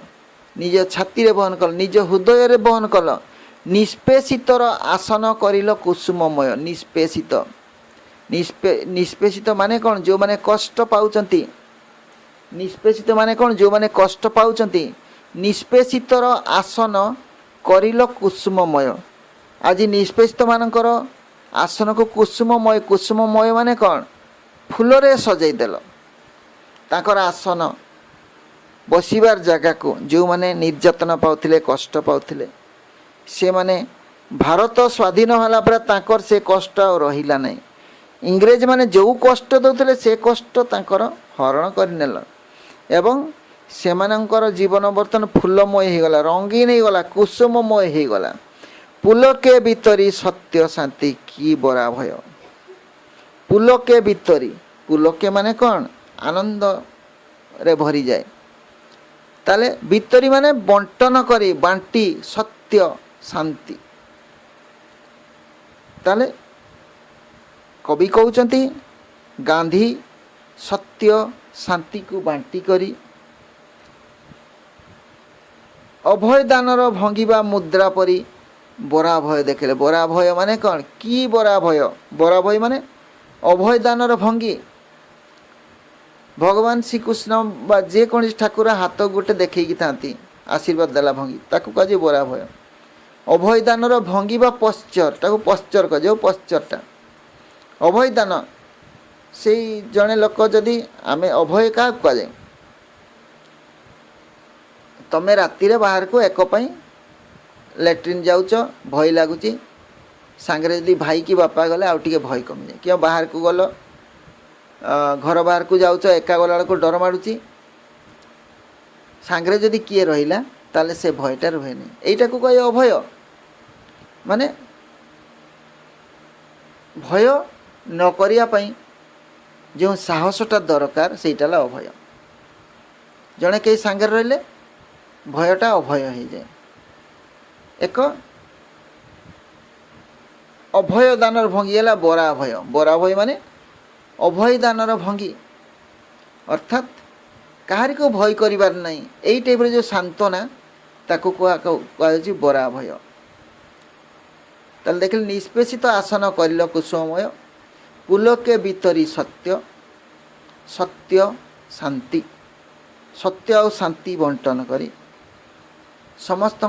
निज छाती रे बहन कल निज हृदय रे बहन कल निष्पेषितर आसन करिल कुसुममय निष्पेषित निष्पेषित माने कौन जो माने कष्ट पाउचंती निष्पेषित माने कौन जो माने कष्ट पाउचंती निष्पेषितर आसन करिल कुसुममय आज निष्पेषित मानकर आसन को कुसुममय माने कौन फूलरे सजाई देल ताकर आसन बसिबार जगह को जो माने निर्यातना पाउथिले कष्ट पाउथिले से माने भारत स्वाधीन होला पर ताकर से कष्ट रहिला नहीं इंग्रेज माने जो कष्ट दौले से कष्ट ताकर हरण करनेल एवं सेमानंकर जीवन बर्तन फूलमय हो गला रंगीन हो गला कुसुममय हो गला पुलके भितरी सत्य शांति की बरा भय पुलके भितरी पुलके माने कौन आनंद रे भरी जाए ताले भितरी माने बंटन करी बांटी सत्य शांति ताले कवि कहते गांधी सत्य शांति को बांटी करी अभय दानर भंगिबा मुद्रा परी बरा भय देखले बरा भय माने कौन की बरा भय माने अभय दानर भंगी भगवान श्रीकृष्ण बा जे कौन ठाकुर हाथ गोटे देखी था आशीर्वाद देला भंगी ताकू कह बरा भय अभय दानर भंगिबा पश्चर ताकू पश्चर कह पश्चरटा अभय दान से जड़े लोक जदि आम अभय क्या कहुए तमें राति बाहर को एक लैट्रिन जाऊच भय लगुच सांगे जदि भाई कि बापा गले आउ टे भय कमी जाए कि बाहर को गल घर बाहर को जाऊच एका गला को डर मारुची सांगे जदि किए रहिला ताले से भयटा रुहे नहीं यहीटा को कहे अभय माने भय न करिया जो साहसटा दरकार सेटा अभय जड़े कई सांगे रहिले भयटा अभय हो जाए एक अभय दानर भंगी है बरा भय माने अभय दानर भंगी अर्थात कहारी को भय करिबार नहीं यही टाइप जो सांत्वना ताको कहुची बरा भय ताल देखिले निष्पेषित आसन करिल कुसुममय पुलके भितरी सत्य सत्य शांति सत्य और शांति बंटन करी समस्त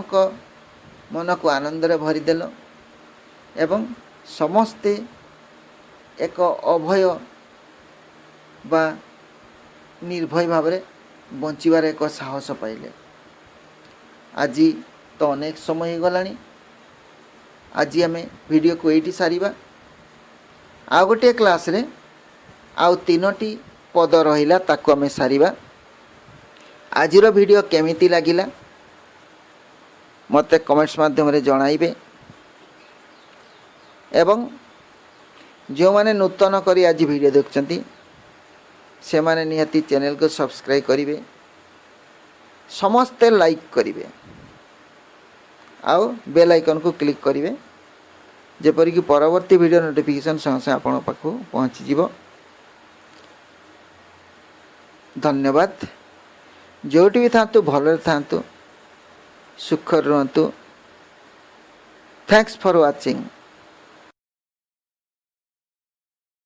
मन को आनंद रे भरीदेल एवं समस्ते एक अभय बा निर्भय भाव बंचार एक साहस पाइले। आज तो अनेक समय हो गलानी, आज आम वीडियो को ये सारिबा। आ गोटे क्लास रे आउ 3टी पद रहिला ताकू आम सारिबा। आजिर वीडियो केमिति लागिला मते कमेंट्स माध्यम रे जणाइबे एवं जो माने नूतन करी आज वीडियो देखुछंती से माने निहाती चैनल को सब्सक्राइब करिवे, समस्ते लाइक करिवे आउ बेल आइकन को क्लिक करिवे जेपरि कि परवर्ती वीडियो नोटिफिकेशन संगे आपण पाखु पहुंची जीवो। धन्यवाद। जोटी भी थांतु भलरे थांतु, सुख रुहंतु। Thanks for watching.